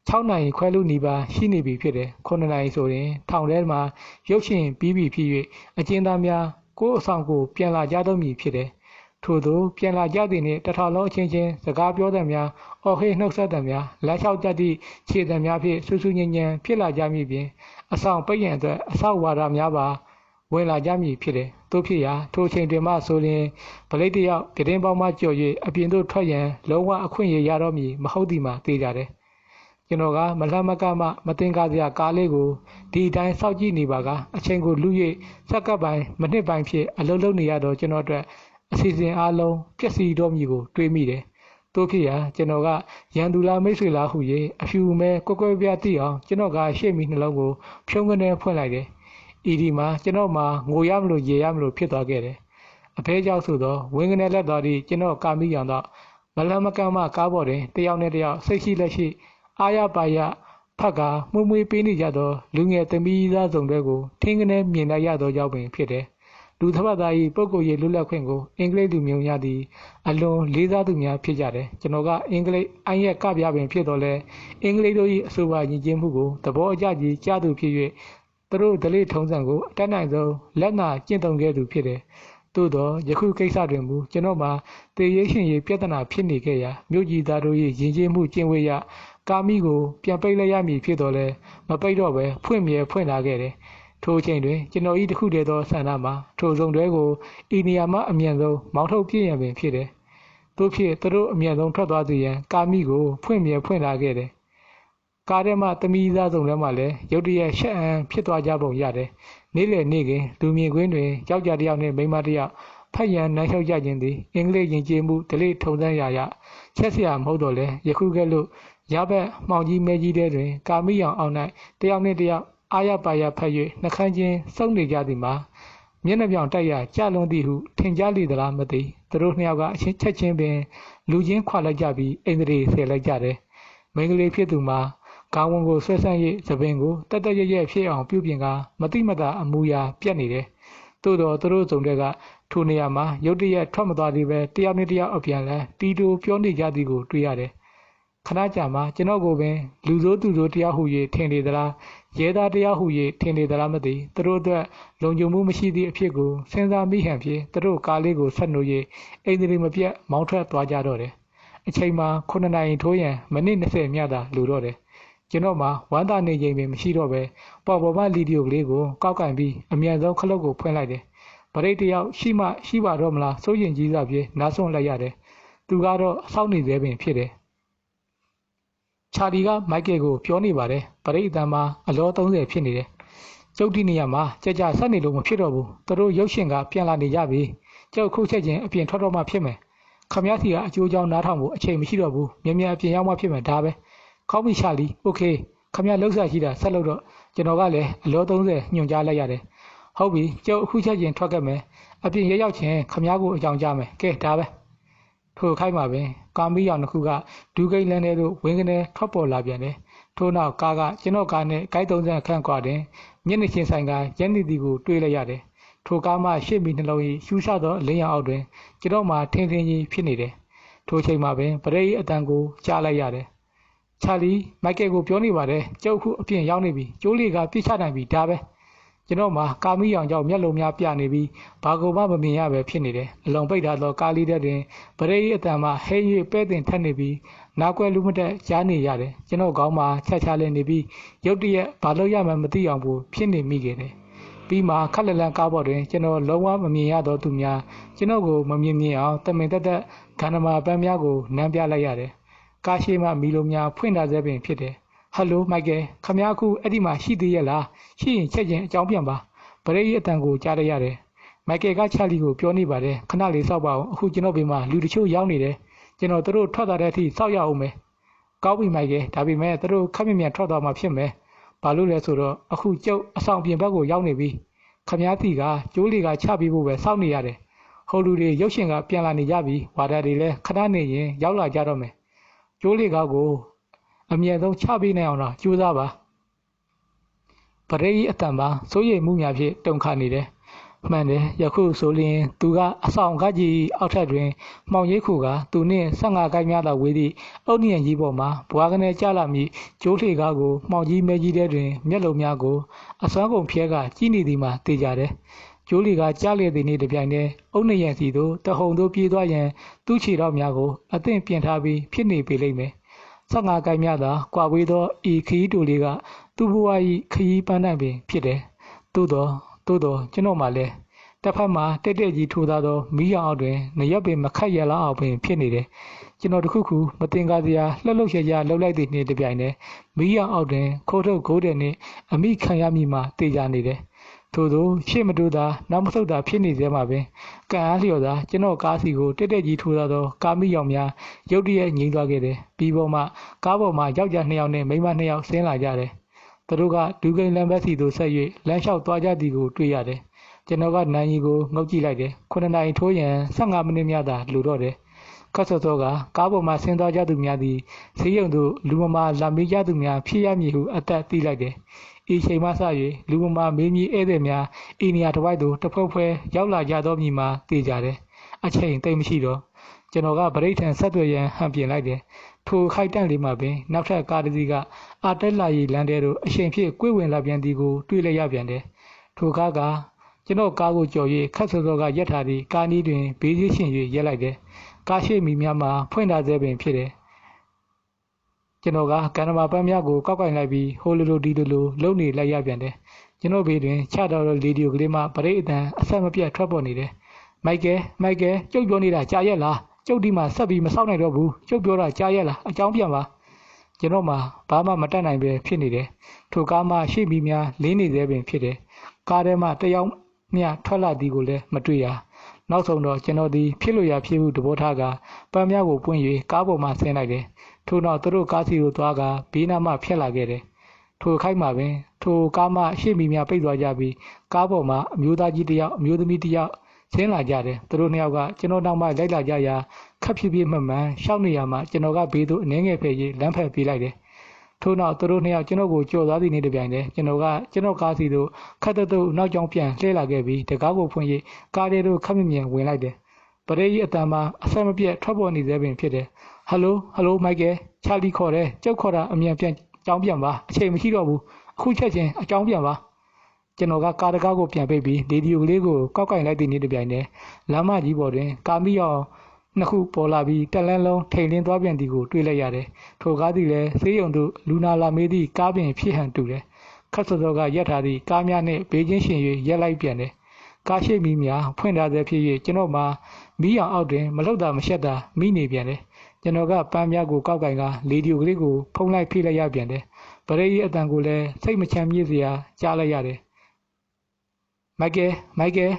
6နိုင်ခွဲလူနီးပါးရှိနေပြီဖြစ်တယ်9နိုင်ဆိုရင်ထောင်ထဲမှာရုပ်ရှင်ပြီးပြီဖြစ်၍အကျဉ်းသားများကိုယ်အဆောင်ကိုပြန်လာကြတော့မည်ဖြစ်တယ်ထို့သောပြန်လာကြသည်နှင့်တထောင်လုံးအချင်းချင်းစကားပြောသံများအော်ဟေးနှုတ်ဆက်သံများလက်လျှောက်တတ်သည့်ခြေသံများဖြင့်ဆူဆူညံ့ညံ့ဖြစ်လာကြမည်ပြင်အဆောင်ပိတ်ရန်အတွက်အဆောက်ဝါဒများပါဝင်လာကြမည်ဖြစ်တယ်တို့ဖြစ်ရာထိုချိန်တွင်မှဆိုရင်ဗလိတ်တယောက်ပြတင်းပေါင်းမှကြော်၍အပြင်သို့ထွက်ရန်လုံးဝအခွင့်ရရတော့မည်မဟုတ်သည်မှာသိကြတယ်ကျွန်တော်ကမလှမ်းမကမှမတင်ကားစရာကားလေးကိုဒီအတိုင်းစောင့်ကြည့်နေပါကအချိန်ကိုလူ၍စက်ကပ်ပိုင်းမနှစ်ပိုင်းဖြစ်အလုံးလုံးနေရတော့ကျွန်တော်အတွက်အစီအစဉ်အားလုံးပြည့်စည်တော့မည်ကိုတွေးမိတယ်တို့ဖြစ်ရာကျွန်တော်ကရန်သူလားမိတ်ဆွေလားဟု၍အဖြူမဲကွက်ကွက်ပြသိအောင်ကျွန်တော်ကရှေ့မီနှလုံးကိုဖြုံးကနေဖွင့်လိုက်တယ်ဤဒီမှာကျွန်တော်မှငိုရမလို့ရေရမလို့ဖြစ်သွားခဲ့တယ်အဖေကြောက်ဆိုတော့ဝင်းကနေလက်တော်ဒီကျွန်တော်ကာမိရောင်တော့မလမကမ်းမကားပေါ်တွင်တယောက်နဲ့တယောက်စိတ်ရှိလက်ရှိအာရပါရဖက်ကမှုမွေးပေးနေကြသောလူငယ်သမီးသားစုံတွေကိုထင်းကနေမြင်လိုက်ရသောကြောင့်ပင်ဖြစ်တယ်လူသဘာဝသား၏ပုဂ္ဂိုလ်ရေးလွတ်လပ်ခွင့်ကိုအင်္ဂလိပ်လူမျိုးများသည်အလွန်လေးစားသူများဖြစ်ကြတယ်ကျွန်တော်ကအင်္ဂလိပ်အိုင်ရက်ကပြပင်ဖြစ်တော်လဲအင်္ဂလိပ်တို့၏အဆိုပါညီချင်းမှုကိုသဘောအကျကြီးကြားသူဖြစ်၍ သူတို့ဒလိထုံးစံကိုအတက်နိုင်ဆုံးလက်နာကျင့်သုံးခဲ့သူဖြစ်တယ်သို့တော့ယခုကိစ္စတွင်မူကျွန်တော်မှာတေရေးရှင်ရေးပြဿနာဖြစ်နေခဲ့ရာမြို့ကြီးသားတို့၏ယဉ်ကျေးမှုကျင့်ဝတ်ရကာမိကိုပြန်ပိတ်လိုက်ရမည်ဖြစ်တော်လဲမပိတ်တော့ပဲဖွင့်မြဲဖွင့်လာခဲ့တယ်ထိုအချိန်တွင်ကျွန်တော်၏တစ်ခုတည်းသောဆန္ဒမှာထိုစုံတွဲကိုဤနေရာမှအမြန်ဆုံးမောင်းထုတ်ပြည့်ရန်ပင်ဖြစ်တယ်တို့ဖြစ်သူတို့အမြန်ဆုံးထွက်သွားစေရန်ကာမိကိုဖွင့်မြဲဖွင့်လာခဲ့တယ်ကားထဲမှာသမီးသားဆောင်ထဲမှာလည်းရုတ်တရက်ရှက်အံဖြစ်သွားကြပုံရတယ်နေ့လည်နေ့ခင်လူမြင်ကွင်းတွင်ယောက်ျားတစ်ယောက်နှင့်မိန်းမတစ်ယောက်ဖက်ရန်နှမ်းလျှောက်ကြခြင်းသည်အင်္ဂလိပ်ယဉ်ကျေးမှုဒလိထုံစံရာချက်စရာမဟုတ်တော့လဲယခုကဲ့သို့ရဘက်မှောင်ကြီးမဲကြီးတဲတွင်ကာမိအောင်အောင်၌တယောက်နှင့်တယောက်အာရပါရဖက်၍နှခမ်းချင်းစုံနေကြသည်မှာမျက်နှာပြောင်တိုက်ရကြလွန်သည်ဟုထင်ကြလိသလားမသိသူတို့နှစ်ယောက်ကအချင်းချက်ချင်းပင်လူချင်းခွာလိုက်ကြပြီးအိန္ဒြေဆယ်လိုက်ကြတယ်မိန်းကလေးဖြစ်သူမှာခေါင်းဝန်းကိုဆွဲဆန့်၍သပင်ကိုတက်တက်ရဖြစ်အောင်ပြုပြင်ကမတိမတာအမူအရာပြတ်နေတယ်သို့တော်သူတို့စုံတဲ့ကထိုနေရာမှာရုတ်တရက်ထွက်မသွားသေးပဲတယောက်နဲ့တယောက်အပြန်လန်းတီတိုပြောနေကြသည်ကိုတွေ့ရတယ်ခဏကြာမှကျွန်တော်ကိုပင်လူဆိုးသူဆိုးတယောက်ဟု၍ထင်နေသလားရဲသားတယောက်ဟု၍ထင်နေသလားမသိသူတို့အတွက်လုံခြုံမှုမရှိသည့်အဖြစ်ကိုစဉ်းစားမိဟန်ဖြင့်သူတို့ကားလေးကိုဆက်နှုတ်၍အိမ်သည်မပြတ်မောင်းထွက်သွားကြတော့တယ်အချိန်မှာ9နာရီထိုးရန်မိနစ်20မြသာလိုတော့တယ်ကျွန်တော်မှာဝမ်းသာနေချိန်ပင်မရှိတော့ပဲပေါ်ပေါ်မလီဒီယိုကလေးကိုကောက်ကင်ပြီးအမြန်ဆုံးခလုတ်ကိုဖွင့်လိုက်တယ်ဗရိတ်တယောက်ရှိပါတော့မလားစိုးရင်ကြီးစားပြေနားဆွန့်လိုက်ရတယ်သူကတော့စောင့်နေသေးပင်ဖြစ်တယ်ချာလီကမိုက်ကယ်ကိုပြောနေပါတယ်ဗရိတ်အတန်းမှာအလော30ဖြစ်နေတယ်ကျုပ်ဒီနေရာမှာကြဆက်နေလို့မဖြစ်တော့ဘူးသူတို့ရုပ်ရှင်ကပြန်လာနေကြပြီကျုပ်ခုချက်ချင်းအပြင်ထွက်တော့မှဖြစ်မယ်ခမည်းစီကအကျိုးကြောင့်နားထောင်ဖို့အချိန်မရှိတော့ဘူးမြန်မြန်အပြင်ရောက်မှဖြစ်မယ်ဒါပဲကောင်းပြီချာလီโอเคခမည်းလှုပ်ရှားရှိတာဆက်လို့တော့ကျွန်တော်ကလည်းအလော30ညွှန်ကြားလိုက်ရတယ်ဟုတ်ပြီကျုပ်အခုချက်ချင်းထွက်ခဲ့မယ်အပြင်ရောက်ချင်းခမည်းကိုအကြောင်းကြားမယ်ကဲဒါပဲထိုခိုက်မှာပင်ကာမီရောင်တစ်ခုကဒူးကိန်းလန်းထဲသို့ဝင်းကနေထွက်ပေါ်လာပြန်တယ်ထို့နောက်ကားကကျွန်တော်ကားနဲ့ဂိုက်30ခန့်ကွာတွင်မျက်နှာချင်းဆိုင်ကရက်နေသည်ကိုတွေ့လိုက်ရတယ်ထိုကားမှရှေ့မီနှလုံး၏ရှူးရှသောလင်းရောင်အောက်တွင်ကျွန်တော်မှထင်းထင်းကြီးဖြစ်နေတယ်ထိုချိန်မှာပင်ပရိတ်အတန်ကိုကြားလိုက်ရတယ်ချာလီမိုက်ကယ်ကိုပြောနေပါတယ်ကျုပ်ခုအပြင်ရောက်နေပြီကျိုးလေးကပြစ်ချနိုင်ပြီဒါပဲကျွန်တော်မှာကာမီရောင်ကြောင့်မျက်လုံးများပြနေပြီးဘာကိုမှမမြင်ရပဲဖြစ်နေတယ်အလုံးပိတ်ထားသောကားလေးတွင်ပရိတ်အတန်မှဟဲ၍ပဲ့တင်ထက်နေပြီးနာကွယ်လူမတက်ကြားနေရတယ်ကျွန်တော်ခေါင်းမှာချက်ချလဲနေပြီးရုတ်တရက်ဘာလို့ရမှန်းမသိအောင်ဘူးဖြစ်နေမိခဲ့တယ်ပြီးမှခက်လက်လန်းကားပေါ်တွင်ကျွန်တော်လုံးဝမမြင်ရတော့သူများကျွန်တော်ကိုမမြင်အောင်တမင်တက်ဂန္ဓမာပန်းများကိုနမ်းပြလိုက်ရတယ်ကားရှိမှမီလိုများဖွင့်ထားစေပင်ဖြစ်တယ်ဟယ်လိုမိုက်ကယ်ခမ ्या ခုအဲ့ဒီမှာရှိသေးရဲ့လားရှိရင်ချက်ချင်းအကြောင်းပြန်ပါဗရိတ်အတန်ကိုကြားရရတယ်မိုက်ကယ်ကချာလီကိုပြောနေပါတယ်ခဏလေးစောက်ပါအောင်အခုကျွန်တော်ဘေးမှာလူတချို့ရောက်နေတယ်ကျွန်တော်တို့ထွက်သွားတဲ့အထိစောက်ရအောင်မယ်ကောင်းပြီမိုက်ကယ်ဒါပေမဲ့တို့ခက်မြမြန်ထွက်သွားမှဖြစ်မယ်ဘာလို့လဲဆိုတော့အခုကျုပ်အဆောင်ပြင်ဘက်ကိုရောက်နေပြီခမ ्या တီကကျိုးလေးကချပြီးဖို့ပဲစောင့်နေရတယ်ဟိုလူတွေရုပ်ရှင်ကပြန်လာနေကြပြီဝါဒတွေလည်းခဏနေရင်ရောက်လာကြတော့မယ်ကျိုးလေးကိုအမြဲဆုံးချပေးနိုင်အောင်တော့ကြိုးစားပါပရိတ်အတန်ပါစိုးရိမ်မှုများဖြင့်တုန်ခါနေတယ်မှန်တယ်ယခုဆိုရင်သူကအဆောင်ကကြီးအောက်ထက်တွင်မှောင်ရိပ်ခုကသူနှင့်15ကိုင်းများသာဝေးသည့်အုတ်နံကြီးပေါ်မှာဘွားကနေကျလာမည်ကျိုးလှေကားကိုမှောင်ကြီးမဲကြီးထဲတွင်မျက်လုံးများကိုအစွမ်းကုန်ဖြဲကကြီးနေသည်မှာသိကြတယ်ကျိုးလီကကြားလေသည်နှင့်တပြိုင်တည်းအုတ်နံစီသို့တဟုန်သို့ပြေးသွားရန်သူ့ခြေထောက်များကိုအသင့်ပြင်ထားပြီးဖြစ်နေပေလိမ့်မယ်15ကိုင်းများသာကွာဝေးသောဤခရီးတူလေးကသူ့ဘဝ၏ခရီးပန်းနိုင်ပင်ဖြစ်တယ်သို့တော့ကျွန်တော်မှလည်းတစ်ဖက်မှာတက်ကြီးထိုးသားသောမီးရောင်အောက်တွင်နရက်ပင်မခတ်ရလောက်အောင်ပင်ဖြစ်နေတယ်ကျွန်တော်တခုခုမတင်ကားစရာလှုပ်ရှားလှုပ်လိုက်သည်နှင့်တပြိုင်တည်းမီးရောင်အောက်တွင်ခိုးထုတ်ဂိုးတယ်နှင့်အမိခံရမိမှတေချာနေတယ်ထို့သောရှေ့မတိုးသာနောက်မဆုတ်သာဖြစ်နေသေးမှာပင်ကံအားလျော်သာကျွန်တော်ကားစီကိုတက်ကြီးထိုးသားသောကားမီးရောင်များရုတ်တရက်ငြိမ်းသွားခဲ့တယ်ပြီးပေါ်မှကားပေါ်မှာယောက်ျား2ယောက်နှင့်မိန်းမ2ယောက်ဆင်းလာကြတယ်သူတို့ကဒူးကိန်းလမ်းဘက်စီသို့ဆက်၍လမ်းလျှောက်သွားကြသည်ကိုတွေ့ရတယ်ကျွန်တော်ကနိုင်ရီကိုငုတ်ကြည့်လိုက်တယ်9နာရီထိုးရန်15မိနစ်များသာလိုတော့တယ်ခတ်စောစောကကားပေါ်မှာဆင်းသွားကြသူများသည်ဈေးရုံသို့လူမမာလာမေးကြသူများဖြစ်ရမည်ဟုအသက်သိလိုက်တယ်ဤချိန်မှစ၍လူမမာမေးမြည်ဧည့်သည်များဤနေရာတစ်ဝိုက်သို့တစ်ဖွဲ့ဖွဲ့ရောက်လာကြသောမည်မှာသိကြတယ်အချိန်သိမ့်မရှိတော့ ကျွန်တော်ကဗရိတ်ထန်ဆက်သွယ်ရန်ဟန်ပြင်လိုက်တယ်ထိုခိုက်တန့်လေးမှာပင်နောက်ထပ်ကားတစ်စီးကအာတက်လာရီလန်တဲတို့အချိန်ဖြစ်ကွေ့ဝင်လာပြန်သည်ကိုတွေ့လိုက်ရပြန်တယ်ထိုကားကကျွန်တော်ကားကိုကြော်၍ခတ်စောစောကရက်ထားသည့်ကားနီးတွင်ဘေးစည်းရှင်၍ရက်လိုက်တယ်ကားရှိမီများမှာဖွင့်ထားသေးပင်ဖြစ်တယ်ကျွန်တော်ကကန်နမာပန်းများကိုကောက်ကင်လိုက်ပြီးဟိုလိုလိုဒီလိုလိုလုံနေလိုက်ရပြန်တယ်ကျွန်တော်ဘေးတွင်ချတော်ရေဒီယိုကလေးမှဗရိတ်အတန်အဆက်မပြတ်ထွက်ပေါ်နေတယ်မိုက်ကယ်ကျုပ်ပြောနေတာကြားရက်လားကျုပ်ဒီမှာဆက်ပြီးမဆောက်နိုင်တော့ဘူးကျုပ်ပြောတာကြားရက်လားအကြောင်းပြန်ပါကျွန်တော်မှဘာမှမတတ်နိုင်ပဲဖြစ်နေတယ်ထိုကားမှရှေ့မီများလင်းနေသေးပင်ဖြစ်တယ်ကားထဲမှတယောက်မျှထွက်လာသည်ကိုလည်းမတွေ့ရနောက်ဆုံးတော့ကျွန်တော်ဒီဖြစ်လို့ရဖြစ်မှုတဘောထားကပန်းများကိုပွင့်၍ကားပေါ်မှဆင်းလိုက်တယ်ထို့နောက်သူတို့ကားစီကိုသွားကဘေးနားမှဖျက်လာခဲ့တယ်ထိုခိုက်မှာပင်ထိုကားမှရှေ့မီများပိတ်သွားကြပြီးကားပေါ်မှာအမျိုးသားကြီးတစ်ယောက်အမျိုးသမီးတစ်ယောက်ဆင်းလာကြတယ်သူတို့နှစ်ယောက်ကကျွန်တော်နောက်မှလိုက်လာကြရာခက်ဖြည်းဖြည်းမှန်မှန်ရှောက်နေရမှာကျွန်တော်ကဘေးသို့အနှဲငယ်ဖယ်ရေးလမ်းဖယ်ပေးလိုက်တယ်ထို့နောက်သူတို့နှစ်ယောက်ကျွန်တော်ကိုကြော်သွားသည်နေတပြိုင်တည်းကျွန်တော်ကကျွန်တော်ကားစီသို့ခက်တဲ့နောက်ကျောင်းပြန်လှည့်လာခဲ့ပြီးတကားကိုဖွင့်၍ကားထဲသို့ခက်မြင်မြင်ဝင်လိုက်တယ်ပရိကြီးအတန်မှာအဆက်မပြတ်ထွက်ပေါ်နေသေးပင်ဖြစ်တယ်ဟယ်လိုမိုက်ကယ်ချာလီခေါ်တယ်ကြောက်ခေါ်တာအမြန်ပြန်ကျောင်းပြန်ပါအချိန်မရှိတော့ဘူးအခုချက်ချင်းအကြောင်းပြန်ပါကျွန်တော်ကကားတကားကိုပြန်ပိတ်ပြီးရေဒီယိုကလေးကိုကောက်ကင်လိုက်တဲ့နေ့တစ်ပြိုင်တည်းလမ်းမကြီးပေါ်တွင်ကာမီရောင်နှစ်ခုပေါ်လာပြီးတက်လန်းလုံးထိန်လင်းသွားပြန်သည်ကိုတွေ့လိုက်ရတယ်ထိုကားသည်လည်းဆေးရုံသို့လူနာလာမေးသည့်ကားပင်ဖြစ်ဟန်တူတယ်ခတ်စောစောကရက်ထားသည့်ကားများနှင့်ဘေးချင်းရှင်၍ရက်လိုက်ပြန်တယ်ကားရှိမီများဖွင့်ထားသည်ဖြစ်၍ကျွန်တော်မှမီးရောင်အောက်တွင်မလှုပ်တာမရှက်တာမိနေပြန်တယ်ကျွန်တော်ကပန်းများကိုကောက်ကင်ကရေဒီယိုကလေးကိုဖုံးလိုက်ဖိလိုက်ရပြန်တယ်ပရိကြီးအတန်ကိုလည်းစိတ်မချမ်းမြေ့စရာကြားလိုက်ရတယ်မိုက်ကယ်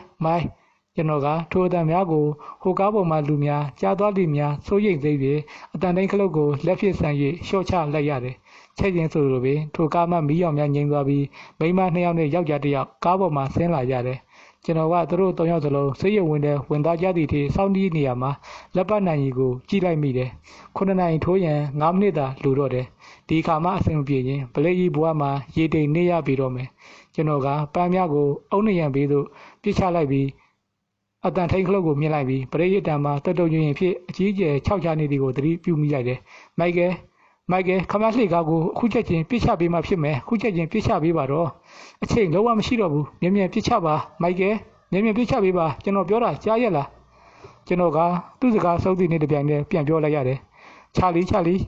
ကျွန်တော်ကထိုအတန်များကိုဟိုကားပေါ်မှလူများကြားသွားသည်များစိုးရိမ်စိတ်ဖြင့်အတန်တိုင်းခလုတ်ကိုလက်ဖြင့်ဆန်၍ရှော့ချလိုက်ရတယ်ချက်ချင်းဆိုလိုပင်ထိုကားမှမီးရောင်များငြိမ်သွားပြီးမိန်းမနှစ်ယောက်နဲ့ယောက်ျားတစ်ယောက်ကားပေါ်မှဆင်းလာရတယ်ကျွန်တော်ကသူတို့၃ယောက်စလုံးဆေးရုံဝင်တဲ့ဝင်သားကြသည့်ထိစောင့်တီးနေရမှာလက်ပတ်နိုင်ကြီးကိုကြည့်လိုက်မိတယ်9နိုင်ထိုးရန်9မိနစ်သာလိုတော့တယ်ဒီခါမှအဆင်မပြေရင်ဗလိကြီးဘွားမှာရေတိမ်နေရပြီတော့မယ်ကျွန်တော်ကပန်းများကိုအုံနေရန်ဘေးသို့ပြစ်ချလိုက်ပြီးအတန်ထိန်ခလုတ်ကိုမြင်လိုက်ပြီးပရိယတံမှာတက်တုံရင်ဖြစ်အကြီးကျယ်ခြောက်ချနေသည်ကိုသတိပြုမိလိုက်တယ်မိုက်ကယ်ခမလှေကားကိုအခုချက်ချင်းပြစ်ချပေးမှဖြစ်မယ်အခုချက်ချင်းပြစ်ချပေးပါတော့အချိန်လုံးဝမရှိတော့ဘူးမြန်ပြစ်ချပါမိုက်ကယ်မြန်ပြစ်ချပေးပါကျွန်တော်ပြောတာကြားရက်လားကျွန်တော်ကသူ့စကားစုံသည့်နေ့တစ်ပြိုင်တည်းပြန်ပြောလိုက်ရတယ်ချာလီ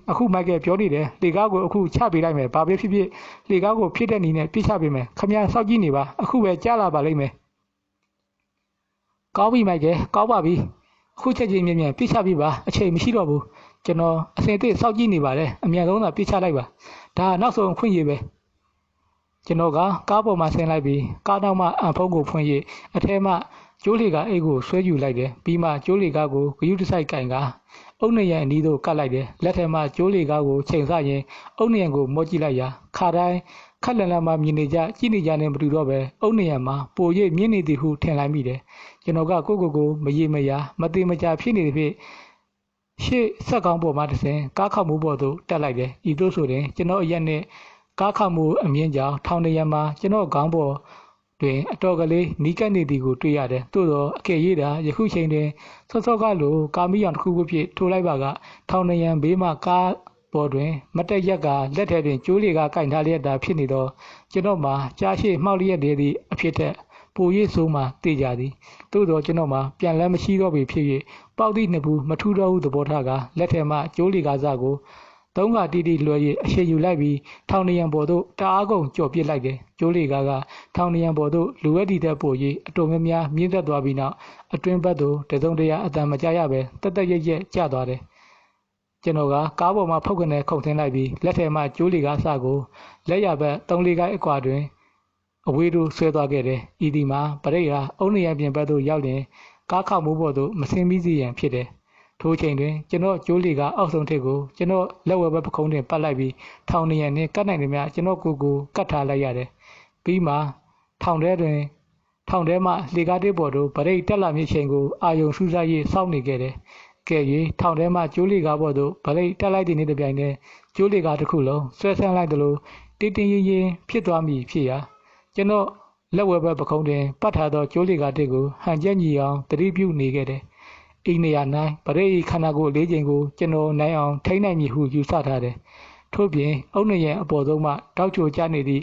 အခုမိုက်ကယ်ပြောနေတယ်လေကားကိုအခုချပေးလိုက်မယ်ဘာပဲဖြစ်ဖြစ်လေကားကိုဖြစ်တဲ့နည်းနဲ့ပြစ်ချပေးမယ်ခမရစောက်ကြည့်နေပါအခုပဲကြားလာပါလိမ့်မယ်ကောင်းပြီမိုက်ကယ်ကောင်းပါပြီအခုချက်ချင်းမြန်ပြစ်ချပေးပါအချိန်မရှိတော့ဘူးကျွန်တော်အစင်အသစ်စောက်ကြည့်နေပါတယ်အမြန်ဆုံးသာပြစ်ချလိုက်ပါဒါနောက်ဆုံးခွင့်ရပဲကျွန်တော်ကကားပေါ်မှာဆင်းလိုက်ပြီးကားနောက်မှအံဖုံးကိုဖွင့်၍အထဲမှကျိုးလေကားအိတ်ကိုဆွဲယူလိုက်တယ်ပြီးမှကျိုးလေကားကိုဂယုတစိုက်ကင်ကအုတ်နရံအနီးသို့ကတ်လိုက်တယ်လက်ထဲမှကျိုးလေကားကိုချိန်ဆရင်အုတ်နရံကိုမော့ကြည့်လိုက်ရာခါတိုင်းခက်လန်လန်မှမြင်နေကြကြည့်နေကြနဲ့မတူတော့ပဲအုတ်နရံမှာပိုရိပ်မြင့်နေသည်ဟုထင်လိုက်မိတယ်ကျွန်တော်ကကိုမရေမရာမသေးမကြဖြစ်နေတဲ့ဖြစ်ရှေ့ဆက်ကောင်းပေါ်မှတစ်စင်ကားခောက်မှုပေါ်သို့တက်လိုက်တယ်ဤသို့ဆိုရင်ကျွန်တော်အရက်နဲ့ကားခောက်မှုအမြင့်ကြောင်ထောင်နေရမှာကျွန်တော်ခေါင်းပေါ်တွင်အတော်ကလေးနီးကပ်နေသည်ကိုတွေ့ရတယ်သို့သောအကယ်၍သာယခုချိန်တွင်စောကလိုကာမီရောင်တစ်ခုခုဖြင့်ထိုးလိုက်ပါကထောင်နေရန်ဘေးမှကားပေါ်တွင်မတက်ရက်ကလက်ထဲတွင်ကျိုးလေကကင်ထားလျက်သာဖြစ်နေသောကျွန်တော်မှာကြားရှိမှောက်လျက်တည်းသည့်အဖြစ်ထက်ပို၍ဆိုးမှတေကြသည်သို့သောကျွန်တော်မှာပြန်လန်းမရှိတော့ပေဖြစ်၍ပေါက်သည့်နှစ်ဘူးမထူတော့ဟုသဘောထားကလက်ထဲမှကျိုးလေကားစားကိုသုံးကတီလွှဲ၍အရှိယူလိုက်ပြီးထောင်နေရန်ပေါ်သို့တအားကုန်ကြော်ပစ်လိုက်တယ်ကျိုးလေကားကထောင်နေရန်ပေါ်သို့လူဝဲတီသက်ပို့၍အတော်များများမြင့်သက်သွားပြီးနောက်အတွင်းဘက်သို့တစုံတရာအတန်မကြရပဲတက်ရက်ကျသွားတယ်ကျွန်တော်ကကားပေါ်မှာဖုတ်ကနေခုန်ဆင်းလိုက်ပြီးလက်ထဲမှကျိုးလေကားစားကိုလက်ရဘက်3-4ကိုက်အကွာတွင်အဝေးသို့ဆွဲသွားခဲ့တယ်ဤဒီမှာပရိတ်ဟာအုံနေရန်ပြင်ဘက်သို့ရောက်ရင်ကားခောက်မှုပေါ်သို့မဆင်းမိစေရန်ဖြစ်တယ်ထိုချိန်တွင်ကျွန်တော်ကျိုးလေကအောက်ဆုံးထစ်ကိုကျွန်တော်လက်ဝဲဘက်ပခုံးတွင်ပတ်လိုက်ပြီးထောင်နေရန်နှင့်ကတ်နိုင်သည်များကျွန်တော်ကိုကတ်ထားလိုက်ရတယ်ပြီးမှထောင်ထဲမှလေကားတစ်ပေါ်သို့ပရိတ်တက်လာမည့်ချိန်ကိုအာယုံစူးစိုက်၍စောင့်နေခဲ့တယ်ကဲ၍ထောင်ထဲမှကျိုးလေကားပေါ်သို့ပရိတ်တက်လိုက်သည့်နေ့တစ်ပြိုင်တည်းကျိုးလေကားတစ်ခုလုံးဆွဲဆန်းလိုက်သလိုတင်းရင်ဖြစ်သွားမည်ဖြစ်ရာကျွန်တော်လက်ဝဲဘက်ပခုံးတွင်ပတ်ထားသောကျိုးလေကားတစ်ကိုဟန်ချက်ညီအောင်တတိပြုနေခဲ့တယ် အိနေရနိုင်ပရိခန္ဓာကိုယ်၄ချိန်ကိုကျွန်တော်နိုင်အောင်ထိန်းနိုင်မည်ဟုယူဆထားတယ်ထို့ပြင်အုတ်နရဲ့အပေါ်ဆုံးမှတောက်ချိုကျနေသည့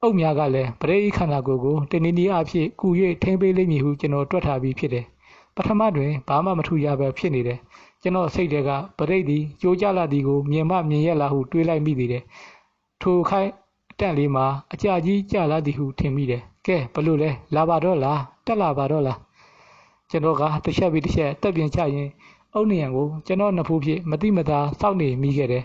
်အုတ်များကလည်းပရိခန္ဓာကိုယ်ကိုတနည်းနည်းအားဖြင့်ကူ၍ထိန်းပေးလိမ့်မည်ဟုကျွန်တော်တွက်ထားပြီးဖြစ်တယ်ပထမတွင်ဘာမှမထူရပဲဖြစ်နေတယ်ကျွန်တော်စိတ်ထဲကပရိသည်ကြိုးကြလာသည်ကိုမြင်မှမြင်ရလားဟုတွေးလိုက်မိသေးတယ်ထိုခိုင်တန့်လေးမှာအကြကြီးကြလာသည်ဟုထင်မိတယ်ကဲဘလို့လဲလာပါတော့လားတက်လာပါတော့လားကျွန်တော်ကတစ်ချက်ပြီးတစ်ချက်တက်ပြင်ချရင်အုတ်နယံကိုကျွန်တော်နှစ်ဖူးဖြင့်မတိမသာစောင့်နေမိခဲ့တယ်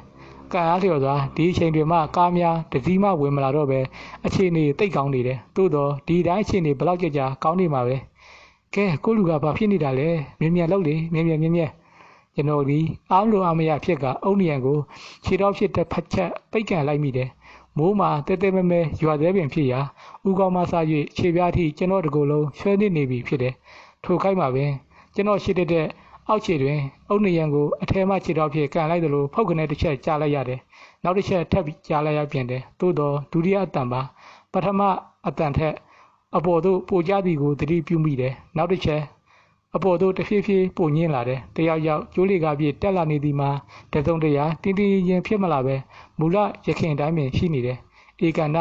ကံအားလျော်စွာဒီအချိန်တွေမှာကားများတစည်းမှဝင်မလာတော့ပဲအခြေအနေတိတ်ကောင်းနေတယ်သို့တော့ဒီတိုင်းအခြေအနေဘလောက်ကြကောင်းနေမှာပဲကဲကိုလူကဘာဖြစ်နေတာလဲမြင်လောက်လေမြင်ကျွန်တော်ဒီအားလိုအားမရဖြစ်ကအုတ်နယံကိုခြေတော်ဖြစ်တဲ့ဖက်ချက်ပိတ်ကန်လိုက်မိတယ်မိုးမှာတဲတဲမဲမဲရွာသေးပင်ဖြစ်ရာဥကောင်းမှစား၍ခြေပြားထိကျွန်တော်တကူလုံးဆွဲနေပြီဖြစ်တယ်ထိုခိုက်မှာပင်ကျွန်တော်ရှိတဲ့အောက်ခြေတွင်အုတ်နယံကိုအထဲမှခြေတော်ဖြင့်ကန်လိုက်သလိုဖောက်ကနေတစ်ချက်ကြားလိုက်ရတယ်နောက်တစ်ချက်ထပ်ကြားလိုက်ရပြန်တယ်သို့တော့ဒုတိယအတန်ပါပထမအတန်ထက်အပေါ်သို့ပိုကြသည်ကိုသတိပြုမိတယ်နောက်တစ်ချက်အပေါ်သို့တဖြည်းဖြည်းပိုညင်းလာတယ်တယောက်ကျိုးလေကားပြည့်တက်လာနေသည်မှာတစုံတရာတင်းတင်းရင်ဖြစ်မလာပဲမူလရခင်တိုင်းပင်ရှိနေတယ်ဧကန္တ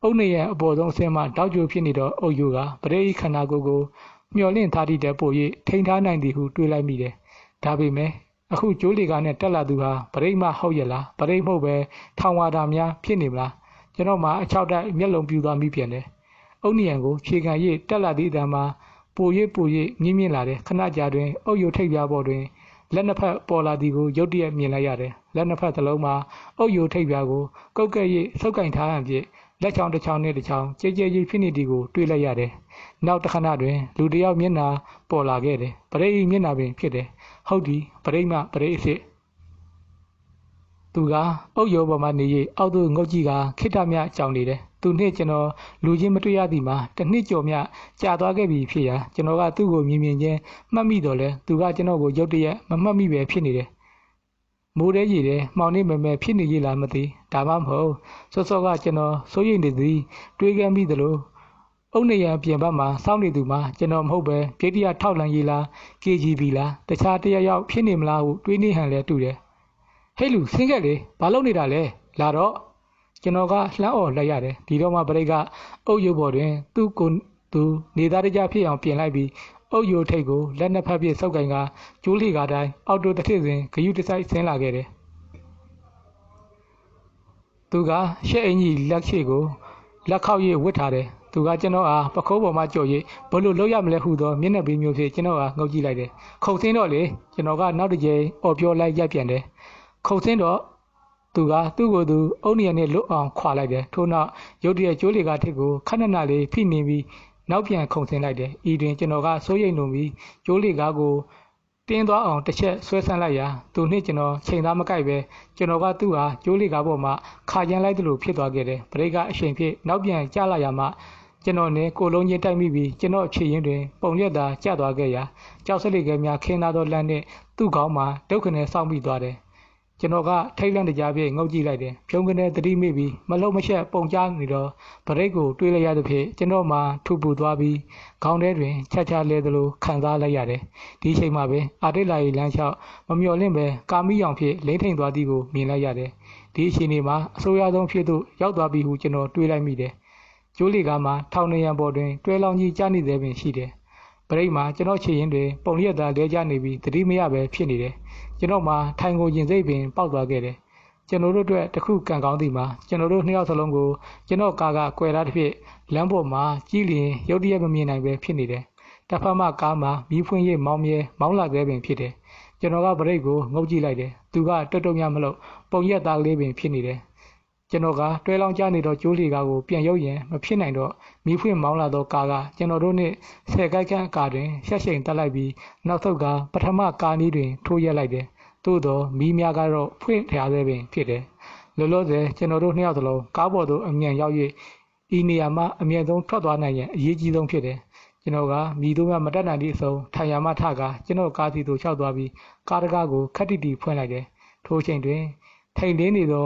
အုတ်နယံအပေါ်ဆုံးအဆင်းမှတောက်ကျိုးဖြစ်နေတော့အုတ်ယိုကပရိခန္ဓာကိုယ်ကိုမျောလင့်ထားသည့်တည်းပို၍ထိန်းထားနိုင်သည်ဟုတွေးလိုက်မိတယ်ဒါပေမဲ့အခုကျိုးလေကားနဲ့တက်လာသူဟာပရိမဟုတ်ရလားပရိမဟုတ်ပဲထောင်ဝါဒများဖြစ်နေမလားကျွန်တော်မှအချောက်တိုက်မျက်လုံးပြူသွားမိပြန်တယ်အုတ်နယံကိုခြေခံ၍တက်လာသည့်အတန်းမှာပို၍မြင့်လာတယ်ခဏကြာတွင်အုတ်ယိုထိပ်ပြားပေါ်တွင်လက်နှစ်ဖက်ပေါ်လာသည်ကိုရုတ်တရက်မြင်လိုက်ရတယ်လက်နှစ်ဖက်သလုံးမှာအုတ်ယိုထိပ်ပြားကိုကုတ်ကဲ့၍ဆုပ်ကင်ထားဟန်ဖြင့်လက်ချောင်းတစ်ချောင်းနှင့်တစ်ချောင်းကြဲကြဲကြီးဖြစ်နေသည်ကိုတွေးလိုက်ရတယ်နောက်တစ်ခဏတွင်လူတစ်ယောက်မျက်နှာပေါ်လာခဲ့တယ်ပရိမျက်နှာပင်ဖြစ်တယ်ဟုတ်သည်ပရိအစ်သူကအုတ်ယိုပေါ်မှနေ၍အောက်သို့ငုတ်ကြည့်ကခိတ္တမြကြောင်နေတယ်သူနှင့်ကျွန်တော်လူချင်းမတွေ့ရသည်မှာတစ်နှစ်ကျော်မြကြာသွားခဲ့ပြီဖြစ်ရာကျွန်တော်ကသူ့ကိုမြင်ချင်းမှတ်မိတော့လဲသူကကျွန်တော်ကိုရုတ်တရက်မမှတ်မိပဲဖြစ်နေတယ်မိုးတဲကြီးတယ်မှောင်နေမဲဖြစ်နေရလားမသိဒါမှမဟုတ်စောကကျွန်တော်စိုးရိမ်နေသည်တွေးခဲ့မိသလိုအုတ်နယံပြင်ဘက်မှာစောင့်နေသူမှာကျွန်တော်မဟုတ်ပဲပြည့်တရထောက်လန်ရေးလား KGB လားတခြားတရရောက်ဖြစ်နေမလားဟုတွေးနေဟန်လဲတူတယ်ဟဲ့လူဆင်းခဲ့လေဘာလုပ်နေတာလဲလာတော့ကျွန်တော်ကလှမ်းអော်လိုက်ရတယ်ဒီတော့မှပရိကအုတ်ရုပ်ပေါ်တွင်သူနေသားတကြဖြစ်အောင်ပြင်လိုက်ပြီးအုတ်ရုပ်ထိပ်ကိုလက်နှစ်ဖက်ပြည့်စုပ်ကင်ကကျိုးလေကားတိုင်းအောက်တိုတစ်ထစ်စဉ်ဂယုတစိုက်ဆင်းလာခဲ့တယ်သူကရှက်အင်ကြီးလက်ရှိကိုလက်ခောက်၍ဝတ်ထားတယ်သူကကျွန်တော်အားပခိုးပေါ်မှာကြော်၍ဘလို့လုပ်ရမလဲဟုသောမျက်နှာပေးမျိုးဖြင့်ကျွန်တော်အားငုတ်ကြည့်လိုက်တယ်ခုတ်ဆင်းတော့လေကျွန်တော်ကနောက်တစ်ကြိမ်អော်ပြောလိုက်ရက်ပြန်တယ်ခုတ်ဆင်းတော့သူကသူ့ကိုယ်သူအုတ်နယံနဲ့လွတ်အောင်ခွာလိုက်တယ်ထို့နောက်ရုတ်တရက်ကျိုးလေကားထစ်ကိုခဏနာလေးဖိနေပြီးနောက်ပြန်ခုန်ဆင်းလိုက်တယ်ဤတွင်ကျွန်တော်ကစိုးရိမ်လို့ပြီးကျိုးလေကားကိုတင်းသွားအောင်တစ်ချက်ဆွဲဆန့်လိုက်ရာသူနှင့်ကျွန်တော်ချိန်သားမကိုက်ပဲကျွန်တော်ကသူ့ဟာကျိုးလေကားပေါ်မှာခါကျန်းလိုက်သလိုဖြစ်သွားခဲ့တယ်ပရိကအချိန်ဖြင့်နောက်ပြန်ကျလာရမှကျွန်တော်နဲ့ကိုလုံးချင်းတိုက်မိပြီးကျွန်တော်ခြေရင်းတွင်ပုံရက်သာကျသွားခဲ့ရာကြောက်စလိကဲများခင်းသားသောလမ်းနှင့်သူ့ခေါင်းမှာဒုက္ခနဲ့စောင့်ပြီးသွားတယ်ကျွန်တော်ကထိတ်လန့်တကြားဖြင့်ငုတ်ကြည့်လိုက်တယ်ဖြုံးကနေတတိမိပြီးမလုံးမချက်ပုံချနေတော့ဗရိတ်ကိုတွေးလိုက်ရသဖြင့်ကျွန်တော်မှထူပူသွားပြီးခေါင်းထဲတွင်ချလဲသလိုခံစားလိုက်ရတယ်ဒီအချိန်မှာပဲအာတိတ်လာရီလမ်းလျှောက်မမျော်လင့်ပဲကာမီရောင်ဖြင့်လိမ့်ထိန်သွားသည်ကိုမြင်လိုက်ရတယ်ဒီအချိန်မှာအဆိုးရဆုံးဖြစ်သို့ရောက်သွားပြီဟုကျွန်တော်တွေးလိုက်မိတယ်ကျိုးလေကားမှာထောင်နေရန်ပေါ်တွင်တွဲလောင်းကြီးကြားနေသေးပင်ရှိတယ်ပရိတ်မှာကျွန်တော်ခြေရင်းတွင်ပုံရက်သားလဲကျနေပြီးတတိမရပဲဖြစ်နေတယ်ကျွန်တော်မှထိုင်ကိုရင်စိတ်ပင်ပေါက်သွားခဲ့တယ်ကျွန်တော်တို့အတွက်တခုကံကောင်းသည်မှာကျွန်တော်တို့နှစ်ယောက်စလုံးကိုကျွန်တော်ကားကကွယ်ထားတစ်ဖြစ်လမ်းပေါ်မှာကြီးလျင်ရုတ်တရက်မမြင်နိုင်ပဲဖြစ်နေတယ်တစ်ဖက်မှကားမှာမီးဖွင့်ရမောင်းလာသေးပင်ဖြစ်တယ်ကျွန်တော်ကဗရိတ်ကိုငုတ်ကြည့်လိုက်တယ်သူကတွတ်တုံများမလို့ပုံရက်သားလေးပင်ဖြစ်နေတယ်ကျွန်တော်ကတွဲလောင်းကျနေတော့ကျိုးလီကားကိုပြန်ရုပ်ရင်မဖြစ်နိုင်တော့မီးဖွင့်မောင်းလာသောကားကကျွန်တော်တို့နှင့်ဆယ်ကိုက်ခန့်အကာတွင်ရှက်ရှိန်တက်လိုက်ပြီးနောက်ဆုတ်ကပထမကားနည်းတွင်ထိုးရက်လိုက်တယ်သို့သောမီးများကတော့ဖွင့်ထားသေးပင်ဖြစ်တယ်လောလောဆယ်ကျွန်တော်တို့နှစ်ယောက်စလုံးကားပေါ်သို့အမြန်ရောက်၍ဤနေရာမှာအမြန်ဆုံးထွက်သွားနိုင်ရန်အရေးကြီးဆုံးဖြစ်တယ်ကျွန်တော်ကမီးတို့မှမတက်နိုင်သည့်အဆုံးထိုင်ရမှထကကျွန်တော်ကားစီသို့လျှောက်သွားပြီးကားတကားကိုခက်တီဖွင့်လိုက်တယ်ထိုအချိန်တွင်ထိန်တင်းနေသော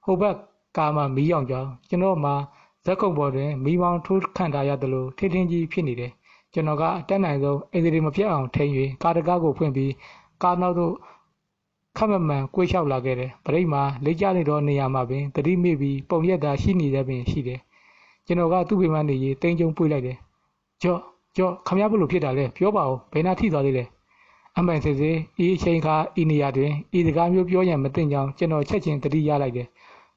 ဟိုဘက်ကားမှမီးရောင်ကြောင်းကျွန်တော်မှဇက်ခုံပေါ်တွင်မီးမောင်းထိုးခန့်ထားရသလိုထင်းထင်းကြီးဖြစ်နေတယ် ကျွန်တော်ကအတက်နိုင်ဆုံးအင်ဂျင်မပြတ်အောင်ထိန်း၍ကားတကားကိုဖွင့်ပြီးကားနောက်သို့ခက်မမှန်ကွေးလျှောက်လာခဲ့တယ်ပရိတ်မှာလက်ကျနေသောနေရာမှာပင်တတိမိပြီးပုံရက်သာရှိနေတဲ့ပင်ရှိတယ်ကျွန်တော်ကသူ့ဘေးမှနေရေးတင်းကျုံပွေးလိုက်တယ်ကြော့ခမရဘလို့ဖြစ်တာလဲပြောပါဦးဘယ်နာထိသွားသေးလဲအမှန်စစ်စစ်ဤအချိန်ခါဤနေရာတွင်ဤစကားမျိုးပြောရန်မသင့်ကြောင်းကျွန်တော်ချက်ချင်းတတိရလိုက်တယ်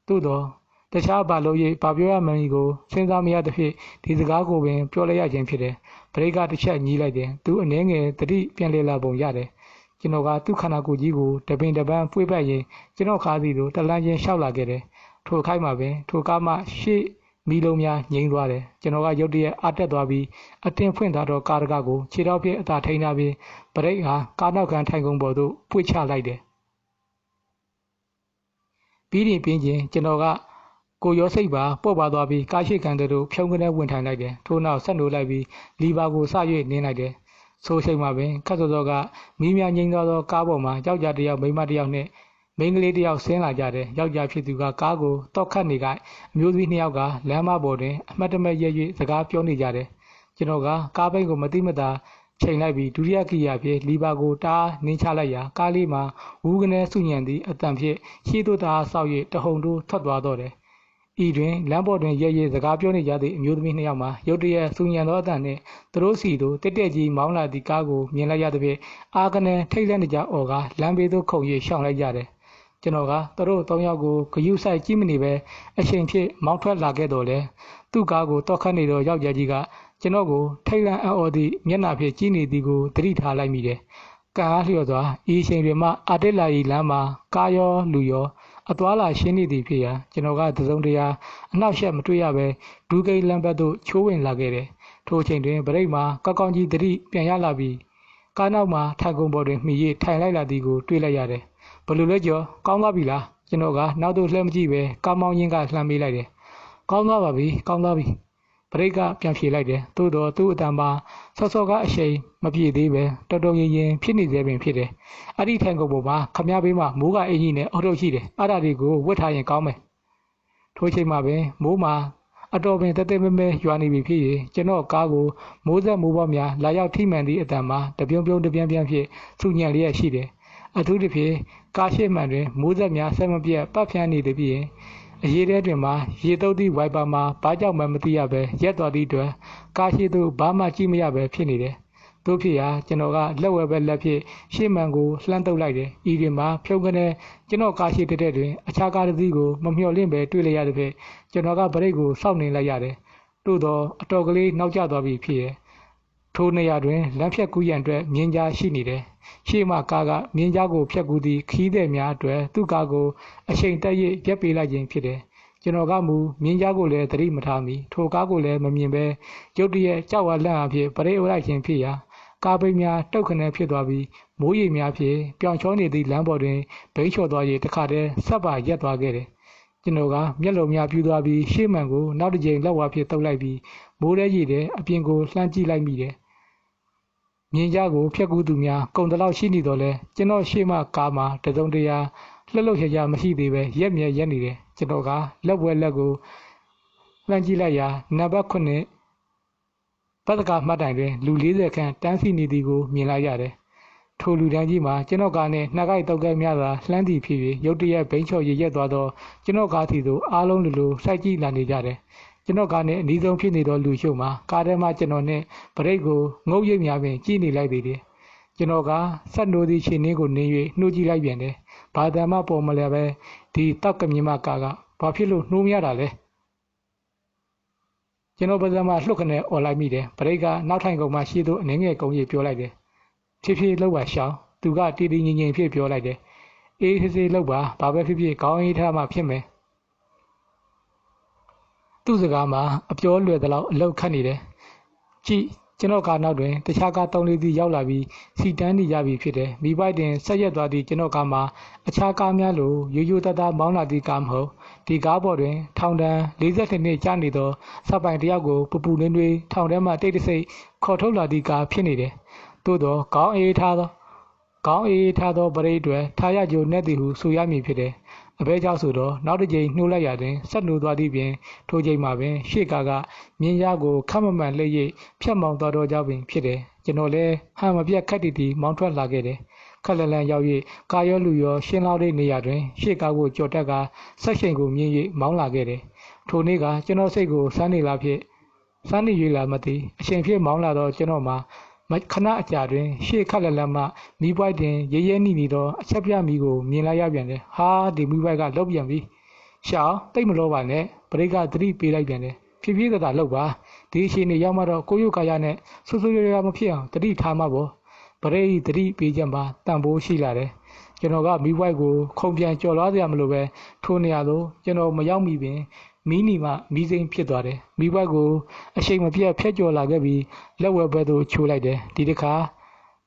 သို့တော့တခြားဘာလို့ရေးဘာပြောရမှန်းကိုစဉ်းစားမရသဖြင့်ဒီစကားကိုပင်ပြောလိုက်ရခြင်းဖြစ်တယ်ဘရိတ်ကတစ်ချက်ညီးလိုက်တယ်သူအနှဲငယ်တတိပြန်လေလာပုံရတယ်ကျွန်တော်ကသူ့ခန္ဓာကိုယ်ကြီးကိုတပင်တပန်းပွေးပတ်ရင်ကျွန်တော်ခါးစီလိုတလန်းချင်းလျှောက်လာခဲ့တယ်ထိုခိုက်မှာပင်ထိုကားမှရှေ့မီလုံးများငိမ့်သွားတယ်ကျွန်တော်ကရုတ်တရက်အတက်သွားပြီးအတင်းဖွင့်ထားသောကားတကားကိုခြေထောက်ဖြင့်အသာထိန်းထားပြီးဘရိတ်ဟာကားနောက်ခံထိုင်ကုန်ပေါ်သို့ပွေချလိုက်တယ်ပြီးရင်ပြင်းချင်းကျွန်တော်ကကိုရောစိတ်ပါပေါ့ပါသွားပြီးကားရှိကန်တို့ဖြုံးကနေဝင်ထိုင်လိုက်တယ်ထို့နောက်ဆက်နိုးလိုက်ပြီးလီဘာကိုစ၍နင်းလိုက်တယ်ဆိုးချိန်မှာပင်ခတ်စောစောကမီးများငိမ့်သွားသောကားပေါ်မှာယောက်ျားတစ်ယောက်မိန်းမတစ်ယောက်နဲ့မိန်းကလေးတစ်ယောက်ဆင်းလာကြတယ်ယောက်ျားဖြစ်သူကကားကိုတောက်ခတ်နေကအမျိုးသမီးနှစ်ယောက်ကလမ်းမပေါ်တွင်အမှတ်တမဲ့ရဲ၍စကားပြောနေကြတယ်ကျွန်တော်ကကားပိတ်ကိုမတိမတာချိန်လိုက်ပြီးဒုတိယကိရိယာဖြင့်လီဘာကိုတားနင်းချလိုက်ရာကားလေးမှာဝူးကနေစုညံသည့်အတန်ဖြင့်ရှေ့သို့တားဆောက်၍တဟုန်တိုးထွက်သွားတော့တယ်ဤတွင်လမ်းပေါ်တွင်ရဲစကားပြောနေကြသည့်အမျိုးသမီးနှစ်ယောက်မှာရုတ်တရက်စုညံသောအတန်နှင့်သူတို့စီသို့တက်တက်ကြီးမောင်းလာသည့်ကားကိုမြင်လိုက်ရသဖြင့်အာကနေထိတ်လန့်နေကြအော်ကလမ်းဘေးသို့ခုန်၍ရှောင်လိုက်ကြတယ်ကျွန်တော်ကသူတို့၃ယောက်ကိုဂယုဆိုင်ကြည့်မနေပဲအချိန်ဖြင့်မောင်းထွက်လာခဲ့တော်လဲသူ့ကားကိုတောက်ခတ်နေသောယောက်ျားကြီးကကျွန်တော်ကိုထိတ်လန့်အော်သည့်မျက်နှာဖြင့်ကြည့်နေသည်ကိုသတိထားလိုက်မိတယ်ကံအားလျော်စွာဤအချိန်တွင်မှအာတက်လာ၏လမ်းမှာကားရောလူရောအသွာလာရှင်းနေသည်ဖြစ်ရာကျွန်တော်ကသစုံတရာအနောက်ရှက်မတွေ့ရပဲဒူးကိန်းလမ်းဘက်သို့ချိုးဝင်လာခဲ့တယ်ထိုအချိန်တွင်ဗရိတ်မှာကောက်ကောင်းကြီးသတိပြန်ရလာပြီးကားနောက်မှာထိုင်ကုန်ပေါ်တွင်မှီ၍ထိုင်လိုက်လာသည်ကိုတွေ့လိုက်ရတယ်ဘယ်လိုလဲကျော်ကောင်းသွားပြီလားကျွန်တော်ကနောက်သို့လှမ်းမကြည့်ပဲကားမောင်းရင်းကလှမ်းမေးလိုက်တယ်ကောင်းသွားပါပြီကောင်းသွားပြီဗရိတ်ကပြန်ဖြေလိုက်တယ်သို့တော့သူ့အတန်မှာဆော့ဆော့ကအရှိန်မပြေသေးပဲတော်တော်ရင်ရင်ဖြစ်နေသေးပင်ဖြစ်တယ်အဲ့ဒီထိုင်ကုန်ပေါ်မှာခမည်းဘေးမှာမိုးကအင်ကြီးနဲ့အုတ်ထုတ်ရှိတယ်အဲ့ဒါတွေကိုဝတ်ထားရင်ကောင်းမယ်ထိုချိန်မှာပင်မိုးမှာအတော်ပင်တဲတဲမဲမဲရွာနေပြီဖြစ်၍ကျွန်တော်ကားကိုမိုးဆက်မိုးပေါများလာရောက်ထိမှန်သည့်အတန်မှာတပြုံပြုံတပြန်ပြန်ဖြစ်စုညံလျက်ရှိတယ်အထူးသဖြင့်ကားရှိမှန်တွင်မိုးဆက်များဆက်မပြတ်ပတ်ဖြန်းနေသည်ဖြင့်အရေးထဲတွင်မှရေတုပ်သည့်ဝိုင်ပါမှာဘာကြောင့်မှမသိရပဲရက်သွားသည့်အတွက်ကားရှိသို့ဘာမှကြည့်မရပဲဖြစ်နေတယ်။သို့ဖြစ်ရာကျွန်တော်ကလက်ဝဲပဲလက်ဖြင့်ရှေ့မှန်ကိုလှမ်းတုပ်လိုက်တယ်။ဤတွင်မှဖြုံကနေကျွန်တော်ကားရှိတဲ့တွင်အခြားကားတစ်စီးကိုမမျှော်လင့်ပဲတွေ့လိုက်ရတဲ့ဖြင့်ကျွန်တော်ကဗရိတ်ကိုစောင့်နေလိုက်ရတယ်။သို့တော့အတော်ကလေးနောက်ကျသွားပြီဖြစ်ရဲ့။ထိုနေရာတွင်လမ်းဖြတ်ကူးရန်အတွက်မြင်းကြားရှိနေတယ်။ရှေ့မှကားကမြင်းကြားကိုဖြတ်ကူးသည့်ခီးသည်များအတွက်သူ့ကားကိုအချိန်တက်ရရက်ပေးလိုက်ခြင်းဖြစ်တယ်။ကျွန်တော်ကမူမြင်းကြားကိုလည်းသတိမထားမိထိုကားကိုလည်းမမြင်ပဲရုတ်တရက်ကြောက်ဝါလန့်အဖြစ်ပရိတ်အလိုက်ခြင်းဖြစ်ရာကားပိတ်များတုတ်ခနဲဖြစ်သွားပြီးမိုးရေများဖြင့်ပြောင်ချောနေသည့်လမ်းပေါ်တွင်ဘိန်းချော်သွား၍တခါတည်းဆက်ပါရက်သွားခဲ့တယ်။ကျွန်တော်ကမျက်လုံးများပြူသွားပြီးရှေ့မှန်ကိုနောက်တစ်ကြိမ်လက်ဝါဖြင့်တုပ်လိုက်ပြီးမိုးရဲရည်တဲ့အပြင်ကိုလှမ်းကြည့်လိုက်မိတယ်။မြင်းကြားကိုဖြတ်ကူးသူများကုံတလောက်ရှိနေတော့လဲကျွန်တော်ရှေ့မှကားမှာတစုံတရာလှုပ်လှုပ်ရှားရှားမရှိသေးပဲရက်မြဲရက်နေတယ်ကျွန်တော်ကလက်ဝဲလက်ကိုလှမ်းကြည့်လိုက်ရာနံပါတ်9ပတ်တကမှတ်တိုင်တွင်လူ40ခန့်တန်းစီနေသည်ကိုမြင်လိုက်ရတယ်ထိုလူတန်းကြီးမှာကျွန်တော်ကားနဲ့နှစ်ကိုက်တောက်ကဲများသာလှမ်းသည်ဖြစ်၍ရုတ်တရက်ဘိန်းချော်ရရက်သွားသောကျွန်တော်ကားစီသို့အားလုံးလူစိုက်ကြည့်လာနေကြတယ်ကျွန်တော်ကားနဲ့အနီးဆုံးဖြစ်နေသောလူရှုံမှာကားထဲမှာကျွန်တော်နဲ့ဗရိတ်ကိုငုတ်ရိပ်များပင်ကြည့်နေလိုက်သေးတယ်ကျွန်တော်ကဆက်နိုးသည့်ခြေနှင်းကိုနင်း၍နှိုးကြည့်လိုက်ပြန်တယ်ဘာသာမှပေါ်မလဲပဲဒီတောက်ကမြင်မကားကဘာဖြစ်လို့နှိုးမရတာလဲကျွန်တော်ပါးစပ်မှာလှုပ်ခနဲ့អော်လိုက်မိတယ်ဗရိတ်ကနောက်ထိုင်ကုန်မှာရှေ့သို့အနှင်းငယ်ကုန်းကြီးပြောလိုက်တယ်ဖြည်းဖြည်းလှုပ်ပါရှောင်းသူကတီတီငင်ငင်ဖြစ်ပြောလိုက်တယ်အေးဆေးဆေးလှုပ်ပါဘာပဲဖြစ်ဖြစ်ခေါင်းအေးထားမှဖြစ်မယ်သူ့စကားမှာအပြောလွယ်သလောက်အလောက်ခတ်နေတယ်ကြည့်ကျွန်တော်ကားနောက်တွင်တခြားကား3-4စီးရောက်လာပြီးစီတန်းနေကြပြီဖြစ်တယ်မိပိုက်တင်ဆက်ရက်သွားသည့်ကျွန်တော်ကားမှာအခြားကားများလိုရိုးရိုးသားသားမောင်းလာသည့်ကားမဟုတ်ဒီကားပေါ်တွင်ထောင်တန်း42နှစ်ကြာနေသောစပိုင်တယောက်ကိုပူပူနွေးနွေးထောင်ထဲမှတိတ်တဆိတ်ခေါ်ထုတ်လာသည့်ကားဖြစ်နေတယ်သို့သောခေါင်းအေးထားသောပရိတ်တွေထားရကြိုနဲ့သည်ဟုဆိုရမည်ဖြစ်တယ် အဘဲကြောင့်ဆိုတော့နောက်တစ်ကြိမ်နှိုးလိုက်ရတဲ့ဆက်နှိုးသွားသည့်ပင်ထိုချိန်မှာပင်ရှေ့ကားကမြင်းရားကိုခတ်မမှန်လှည့်ရိပ်ဖြတ်မောင်းသွားတော့ကြောင့်ပင်ဖြစ်တယ်ကျွန်တော်လည်းဟန်မပြတ်ခက်တီတီမောင်းထွက်လာခဲ့တယ်ခက်လန်လန်ရောက်၍ကာရောလူရောရှင်းလောက်တဲ့နေရာတွင်ရှေ့ကားကိုကြော်တက်ကဆက်ရှိန်ကိုမြင်၍မောင်းလာခဲ့တယ်ထိုနေ့ကကျွန်တော်စိတ်ကိုစမ်းနေလားဖြစ်စမ်းနေ၍လားမသိအချိန်ဖြစ်မောင်းလာတော့ကျွန်တော်မှာခဏအကြာတွင်ရှေ့ခက်လန်လန်မှမီးပွိုက်တင်ရဲရဲနီနီတော့အချက်ပြမီကိုမြင်လိုက်ရပြန်တယ်ဟာဒီမီးပွိုက်ကလုတ်ပြန်ပြီရှောင်းတိတ်မလို့ပါနဲ့ပရိကသတိပေးလိုက်ပြန်တယ်ဖြည်းဖြည်းသာလောက်ပါဒီအချိန်နေရောက်မှတော့ကိုရုကာရနဲ့ဆူဆူရွရွမဖြစ်အောင်တတိထားမှာပေါ့ပရိသတိပေးချက်မှာတန်ဖိုးရှိလာတယ်ကျွန်တော်ကမီးပွိုက်ကိုခုံပြန်ကြော်လွားစရာမလိုပဲထိုးနေရလို့ကျွန်တော်မရောက်မီပင်မီးနီမှမီးစိမ်းဖြစ်သွားတယ်မီးပွိုက်ကိုအချိန်မပြတ်ဖျက်ကျော်လာခဲ့ပြီးလက်ဝဲဘက်သို့ချိုးလိုက်တယ်ဒီတစ်ခါ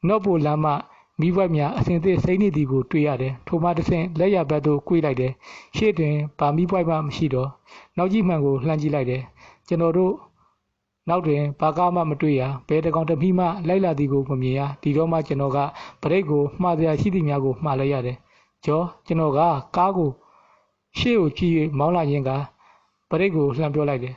နော့ပိုလမ်းမှမီးပွိုက်များအစဉ်သစ်စိမ့်နေသည်ကိုတွေ့ရတယ်ထိုမှတစ်ဆင့်လက်ရဘက်သို့ကွေးလိုက်တယ်ရှေ့တွင်ဗာမီးပွိုက်မှမရှိတော့နောက်ကြီးမှန်ကိုလှမ်းကြည့်လိုက်တယ်ကျွန်တော်တို့နောက်တွင်ဘာကားမှမတွေ့ရဘဲတကောင်တမိမှလိုက်လာသည်ကိုမမြင်ရဒီတော့မှကျွန်တော်ကဗရိတ်ကိုမှားစရာရှိသည်များကိုမှားလိုက်ရတယ်ကျော်ကျွန်တော်ကကားကိုရှေ့ကိုကြည့်၍မောင်းလာရင်းကဗရိတ်ကိုလှမ်းပြောလိုက်တယ်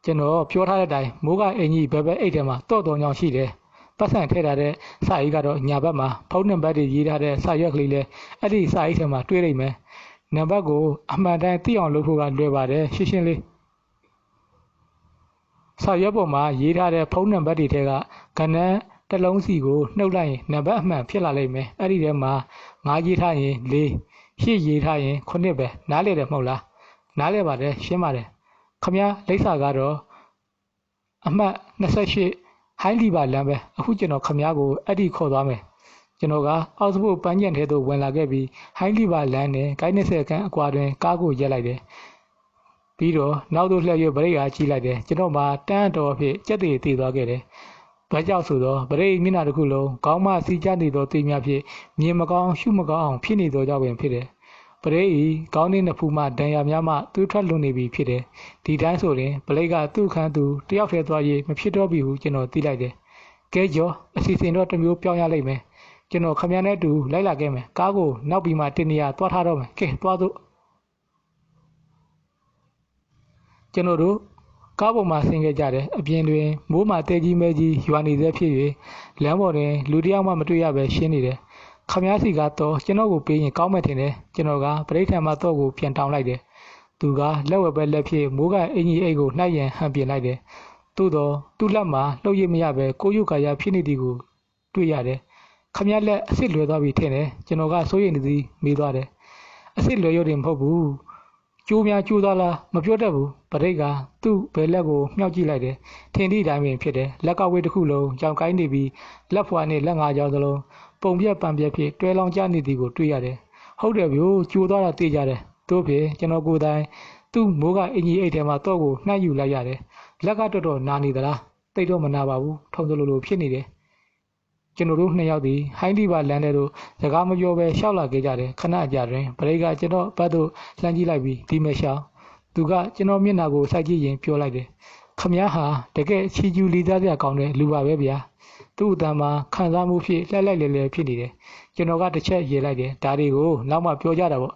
ကျွန်တော်ပြောထားတဲ့အတိုင်းမိုးကအင်ကြီးဘဲဘဲအိတ်ထဲမှာတော့တော်ညောင်ရှိတယ်ပတ်စံထည့်ထားတဲ့စာအိတ်ကတော့ညာဘက်မှာဖုန်းနံပါတ်တွေရေးထားတဲ့စာရွက်ကလေးလဲအဲ့ဒီစာအိတ်ထဲမှာတွေ့နိုင်မယ်နံပါတ်ကိုအမှန်တမ်းသိအောင်လုပ်ဖို့ကလွယ်ပါတယ်ရှင်းရှင်းလေးစာရွက်ပေါ်မှာရေးထားတဲ့ဖုန်းနံပါတ်တွေထဲကကဏ္ဍတစ်လုံးစီကိုနှုတ်လိုက်ရင်နံပါတ်အမှန်ဖြစ်လာလိမ့်မယ်အဲ့ဒီထဲမှာ9ရေးထားရင်4 8ရေးထားရင်9ပဲနားလည်တယ်မဟုတ်လားနားလည်ပါတယ်ရှင်းပါတယ်ခမည်းလိပ်စာကတော့အမှတ်28ဟိုင်းလီပါလမ်းပဲအခုကျွန်တော်ခမည်းကိုအဲ့ဒီခေါ်သွားမယ်ကျွန်တော်ကအောက်စဖို့ပန်းကျင်ထဲသို့ဝင်လာခဲ့ပြီးဟိုင်းလီပါလမ်းနဲ့ကိုင်း20ခန်းအကွာတွင်ကားကိုရက်လိုက်တယ်ပြီးတော့နောက်သို့လှည့်၍ဗရိတ်အားကြီးလိုက်တယ်ကျွန်တော်မှတန်းတော်အဖြစ်ကြက်တည်တည်သွားခဲ့တယ်ဘာကြောင့်ဆိုတော့ဗရိတ်မျက်နှာတစ်ခုလုံးခေါင်းမစီကျနေသောတေးများဖြင့်မြင်မကောင်းရှုမကောင်းအောင်ဖြစ်နေသောကြောင့်ပင်ဖြစ်တယ်ပရိတ်ဤကောင်းတဲ့နှစ်ဖူးမှဒဏ်ရာများမှသွေးထွက်လွန်နေပြီဖြစ်တယ်ဒီတိုင်းဆိုရင်ပလိတ်ကသူ့ခန်းသူတယောက်တည်းသွား၍မဖြစ်တော့ပြီဟုကျွန်တော်သိလိုက်တယ်ကဲကျော်အစီအစဉ်တော့တစ်မျိုးပြောင်းရလိမ့်မယ်ကျွန်တော်ခမရနဲ့တူလိုက်လာခဲ့မယ်ကားကိုနောက်ပြီးမှတင်နေရသွားထားတော့မယ်ကဲသွားစို့ကျွန်တော်တို့ကားပေါ်မှာဆင်းခဲ့ကြတယ်အပြင်တွင်မိုးမှတဲကြီးမဲကြီးရွာနေသေးဖြစ်၍လမ်းပေါ်တွင်လူတစ်ယောက်မှမတွေ့ရပဲရှင်းနေတယ်ခမည်းစီကတော့ကျွန်တော်ကိုပေးရင်ကောင်းမယ်ထင်တယ်ကျွန်တော်ကပရိသတ်မှတော့ကိုပြန်တောင်းလိုက်တယ်သူကလက်ဝဲပဲလက်ဖြစ်မိုးကအင်ကြီးအိတ်ကိုနှိုက်ရန်ဟန်ပြင်လိုက်တယ်သို့တော့သူ့လက်မှာလှုပ်ရမရပဲကိုရုကာရဖြစ်နေသည်ကိုတွေ့ရတယ်ခမည်းလက်အစ်စ်လွယ်သွားပြီထင်တယ်ကျွန်တော်ကစိုးရိမ်နေသည်မေးသွားတယ်အစ်စ်လွယ်ရုံတင်မဟုတ်ဘူးကျိုးများကျိုးသွားလားမပြောတတ်ဘူးပရိတ်ကသူ့ဘယ်လက်ကိုမြှောက်ကြည့်လိုက်တယ်ထင်သည့်အတိုင်းပင်ဖြစ်တယ်လက်ကဝေးတစ်ခုလုံးကြောင်ကိုင်းနေပြီးလက်ဖွာနဲ့လက်ငါးကြောင်စလုံးပုံပြက်ပံပြက်ဖြစ်တွဲလောင်ကျနေသည်ကိုတွေ့ရတယ်ဟုတ်တယ်ဗျို့ကျိုးသွားတာသိကြတယ်တို့ဖြင့်ကျွန်တော်ကိုယ်တိုင်သူ့မိုးကအင်ကြီးအိတ်ထဲမှာတော့ကိုနှိုက်ယူလိုက်ရတယ်လက်ကတော်တော်နာနေသလားတိတ်တော့မနာပါဘူးထုံစလိုလိုဖြစ်နေတယ်ကျွန်တော်တို့နှစ်ယောက်ဒီဟိုင်းဒီပါလမ်းထဲသို့စကားမပြောဘဲရှောက်လာခဲ့ကြတယ်ခဏအကြာတွင်ပရိတ်ကကျွန်တော်ဘက်သို့လှမ်းကြည့်လိုက်ပြီးဒီမဲ့ရှောင်းသူကကျွန်တော်မျက်နှာကိုစိုက်ကြည့်ရင်ပြောလိုက်တယ်ခမည်းဟာတကယ်ချီကျူးလီသားစရာကောင်းတဲ့လူပါပဲဗျာသူ့အတန်းမှာခံစားမှုဖြစ်လှက်လိုက်လဲဖြစ်နေတယ်ကျွန်တော်ကတစ်ချက်ရေးလိုက်တယ်ဒါတွေကိုနောက်မှပြောကြတာပေါ့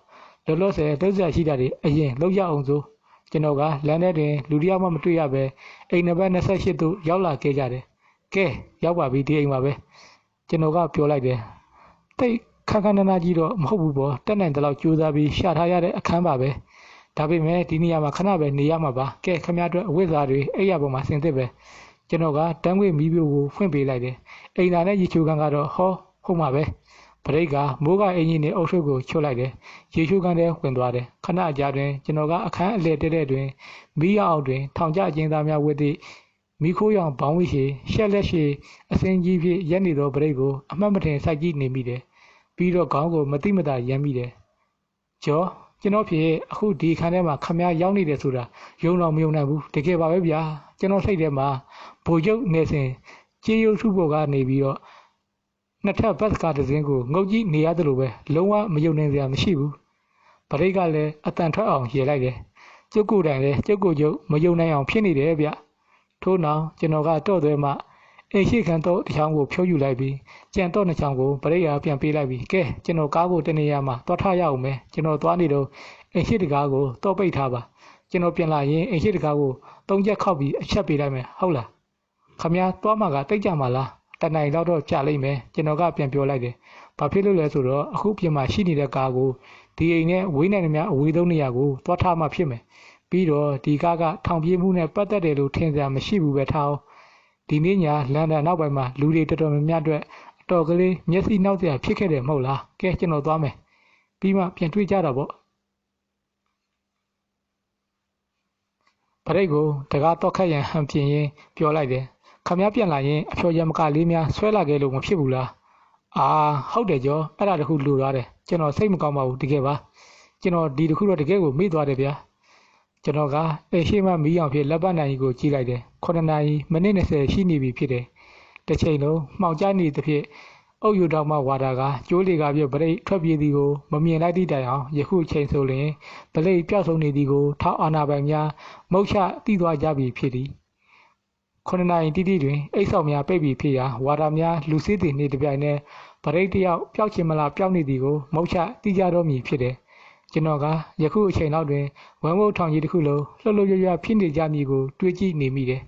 လောလောဆယ်တုတ်ဆက်ရှိတာတွေအရင်လောက်ရအောင်ဆိုကျွန်တော်ကလမ်းထဲတွင်လူတစ်ယောက်မှမတွေ့ရပဲအိမ်နံပါတ်28သို့ရောက်လာခဲ့ကြတယ်ကဲရောက်ပါပြီဒီအိမ်မှာပဲကျွန်တော်ကပြောလိုက်တယ်တိတ်ခန်းခန်းနာနာကြီးတော့မဟုတ်ဘူးပေါ့တက်နိုင်တဲ့လောက်ကြိုးစားပြီးရှာထားရတဲ့အခန်းပါပဲဒါပေမဲ့ဒီနေရာမှာခဏပဲနေရမှာပါကဲခမရအတွက်အဝိဇ္ဇာတွေအဲ့ရပေါ်မှာဆင်သစ်ပဲကျွန်တော်ကတန်းခွေမီးပြိုကိုဖွင့်ပေးလိုက်တယ်အိမ်သားနဲ့ရေချိုကန်ကတော့ဟောဟုတ်မှာပဲပရိတ်ကမိုးကအင်ကြီးနဲ့အုပ်စုကိုချွတ်လိုက်တယ်ရေချိုကန်ထဲဝင်သွားတယ်ခဏအကြာတွင်ကျွန်တော်ကအခန်းအလဲတဲတဲ့တွင်မီးရအောင်တွင်ထောင်ကျအကျဉ်းသားများဝတ်သည့်မိခိုးရောင်ဘောင်းဝီရှည်ရှက်လက်ရှည်အစင်းကြီးဖြင့်ရက်နေသောပရိတ်ကိုအမှတ်မထင်စိုက်ကြည့်နေမိတယ်ပြီးတော့ခေါင်းကိုမတိမတာရမ်းမိတယ်ကျော်ကျွန်တော်ဖြစ်အခုဒီခန်းထဲမှာခမည်းရောက်နေတယ်ဆိုတာယုံတော့မယုံနိုင်ဘူးတကယ်ပါပဲဗျာကျွန်တော်စိတ်ထဲမှာဘိုလ်ချုပ်နေစဉ်ကြေးရုပ်ထုပေါ်ကနေပြီးတော့နှစ်ထပ်ဘတ်ကားတစ်စင်းကိုငုတ်ကြည့်နေရတယ်လို့ပဲလုံးဝမယုံနိုင်စရာမရှိဘူးပရိတ်ကလည်းအတန်ထွက်အောင်ရေလိုက်တယ်ကျုပ်ကိုယ်တိုင်လည်းကျုပ်ကိုကျုပ်မယုံနိုင်အောင်ဖြစ်နေတယ်ဗျထို့နောက်ကျွန်တော်ကတော့သွဲမှ အိမ်ရှိခံတော့တစ်ချောင်းကိုဖြိုးယူလိုက်ပြီးကြံတော့နှစ်ချောင်းကိုပရိယာပြန်ပေးလိုက်ပြီးကဲကျွန်တော်ကားကိုတနေရာမှာတွားထားရအောင်မယ်ကျွန်တော်သွားနေတော့အိမ်ရှိတကားကိုတော့ပိတ်ထားပါကျွန်တော်ပြန်လာရင်အိမ်ရှိတကားကို၃ချက်ခောက်ပြီးအချက်ပေးလိုက်မယ်ဟုတ်လားခမည်းသွားမှာကတိတ်ကြမှာလားတနိုင်တော့တော့ကြာလိမ့်မယ်ကျွန်တော်ကပြန်ပြောလိုက်တယ်ဘာဖြစ်လို့လဲဆိုတော့အခုပြင်မှာရှိနေတဲ့ကားကိုဒီအိမ်နဲ့ဝေးနိုင်တဲ့များအဝေးဆုံးနေရာကိုတွားထားမှဖြစ်မယ်ပြီးတော့ဒီကားကထောင်ပြေးမှုနဲ့ပတ်သက်တယ်လို့ထင်စရာမရှိဘူးပဲထားအောင်ဒီနေ့ညလန်ဒန်နောက်ပိုင်းမှာလူတွေတော်တော်များများအတွက်အတော်ကလေးမျက်စိနှောက်စရာဖြစ်ခဲ့တယ်မဟုတ်လားကဲကျွန်တော်သွားမယ်ပြီးမှပြန်တွေ့ကြတာပေါ့ပရိတ်ကိုတကားတော့ခတ်ရန်ဟန်ပြင်းရင်ပြောလိုက်တယ်ခမည်းပြန်လာရင်အဖျော်ရမကလေးများဆွဲလာခဲ့လို့မဖြစ်ဘူးလားအာဟုတ်တယ်ကျော်အဲ့ဒါတခုလိုသွားတယ်ကျွန်တော်စိတ်မကောင်းပါဘူးတကယ်ပါကျွန်တော်ဒီတခုတော့တကယ်ကိုမေ့သွားတယ်ဗျာကျွန်တော်ကအိမ်ရှိမှမီးအောင်ဖြစ်လက်ပတ်နိုင်ကြီးကိုကြည့်လိုက်တယ်9နာရီမိနစ်20ရှိနေပြီဖြစ်တယ်တစ်ချိန်လုံးမှောင်ကျနေသဖြင့်အုပ်ယူတောင်မှဝါတာကကျိုးလေကပြပရိတ်ထွက်ပြေးသည်ကိုမမြင်လိုက်သည့်တိုင်အောင်ယခုချိန်ဆိုရင်ပရိတ်ပြောက်ဆုံးနေသည်ကိုထောက်အာနာပိုင်များမုတ်ချတိသွားကြပြီဖြစ်သည်9နာရီတိတိတွင်အိတ်ဆောင်များပိတ်ပြီးဖြစ်ရာဝါတာများလူစည်းသည်နှင့်တပြိုင်နက်ပရိတ်တယောက်ပျောက်ချင်မလားပျောက်နေသည်ကိုမုတ်ချတိကြတော့မည်ဖြစ်တယ်ကျွန်တော်ကယခုအချိန်လောက်တွင်ဝမ်းမုတ်ထောင်ကြီးတစ်ခုလုံးလှုပ်လှုပ်ရွရွဖြစ်နေကြမည်ကိုတွေးကြည့်နေမိတယ်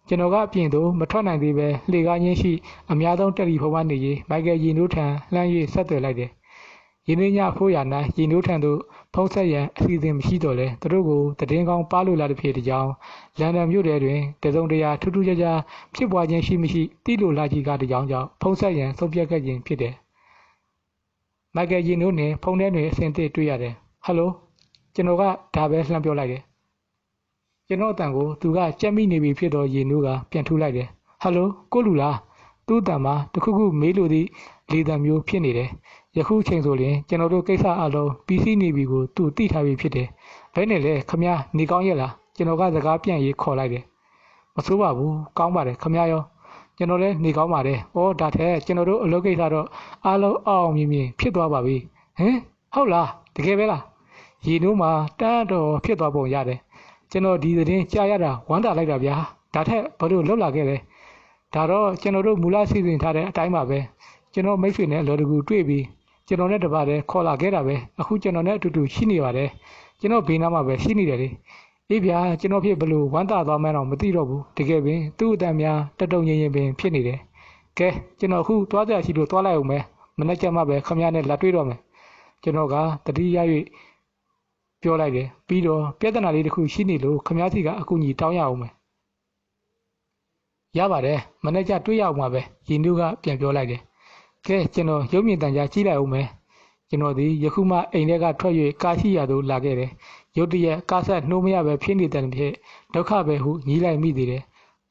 ကျွန်တော်ကအပြင်သို့မထွက်နိုင်သေးပဲလှေကားချင်းရှိအများဆုံးတယ်လီဖုန်းမှနေ၍မိုက်ကယ်ရင်တို့ထံလှမ်း၍ဆက်သွယ်လိုက်တယ်ရင်းနှီးညဖိုးရ၌ရင်တို့ထံသို့ဖုန်းဆက်ရန်အစီအစဉ်မရှိတော့လဲသူတို့ကိုတည်င်းကောင်းပါလို့လာတဲ့ဖြစ်တဲ့ကြောင်းလန်ဒန်မြို့ထဲတွင်တစုံတရာထူးထူးခြားခြားဖြစ်ပွားခြင်းရှိမရှိတိလို့လာကြီးကတကြောင်းကြောင့်ဖုန်းဆက်ရန်ဆုံးဖြတ်ခဲ့ခြင်းဖြစ်တယ်မိုက်ကယ်ရင်တို့နှင့်ဖုန်းထဲတွင်အစဉ်သစ်တွေ့ရတယ်ဟယ်လိုကျွန်တော်ကဒါပဲလှမ်းပြောလိုက်တယ်ကျွန်တော်အတန်ကိုသူကကြက်မိနေပြီဖြစ်တော့ရင်တို့ကပြန်ထူလိုက်တယ်ဟယ်လိုကိုလူလားသူ့အတန်မှာတခုခုမေးလို့သည့်လေတံမျိုးဖြစ်နေတယ်ယခုချိန်ဆိုရင်ကျွန်တော်တို့ကိစ္စအလုံးပြီးစီးနေပြီကိုသူသိထားပြီဖြစ်တယ်ဘယ်နဲ့လဲခမည်းနေကောင်းရဲ့လားကျွန်တော်ကစကားပြန်ရေးခေါ်လိုက်တယ်မဆိုးပါဘူးကောင်းပါတယ်ခမည်းရောကျွန်တော်လည်းနေကောင်းပါတယ်ဩဒါထက်ကျွန်တော်တို့အလုပ်ကိစ္စတော့အလုံးအောင်မြင်မြင်ဖြစ်သွားပါပြီဟင်ဟုတ်လားတကယ်ပဲလားရေနိုးမှာတန်းတော်ဖြစ်သွားပုံရတယ်ကျွန်တော်ဒီသတင်းကြားရတာဝမ်းသာလိုက်တာဗျာဒါထက်ဘာလို့လှုပ်လာခဲ့လဲဒါတော့ကျွန်တော်တို့မူလစီစဉ်ထားတဲ့အတိုင်းပါပဲကျွန်တော်မိတ်ဆွေနဲ့လော်တကူတွေ့ပြီးကျွန်တော်နဲ့တပါးတည်းခေါ်လာခဲ့တာပဲအခုကျွန်တော်နဲ့အတူတူရှိနေပါတယ်ကျွန်တော်ဘေးနားမှာပဲရှိနေတယ်လေအေးဗျာကျွန်တော်ဖြစ်ဘလို့ဝမ်းသာသွားမှန်းတော့မသိတော့ဘူးတကယ်ပင်သူ့အတန်များတတုံငင်ရင်ပင်ဖြစ်နေတယ်ကဲကျွန်တော်အခုသွားကြရှိလို့သွားလိုက်အောင်မယ်မနေ့ကမှပဲခမရနဲ့လက်တွေ့တော့မယ်ကျွန်တော်ကတတိယ၍ပြောလိုက်တယ်ပြီးတော့ပြဿနာလေးတစ်ခုရှိနေလို့ခမည်းစီကအကူအညီတောင်းရအောင်မယ်ရပါတယ်မနေ့ကတွေ့ရအောင်ပါပဲရင်တို့ကပြန်ပြောလိုက်တယ်ကဲကျွန်တော်ရုပ်မြင်သံကြားကြည့်လိုက်အောင်မယ်ကျွန်တော်ဒီယခုမှအိမ်ထဲကထွက်၍ကားရှိရသို့လာခဲ့တယ်ရုတ်တရက်ကားဆက်နှိုးမရပဲဖြစ်နေတဲ့ဖြစ်ဒုက္ခပဲဟုညီးလိုက်မိသေးတယ်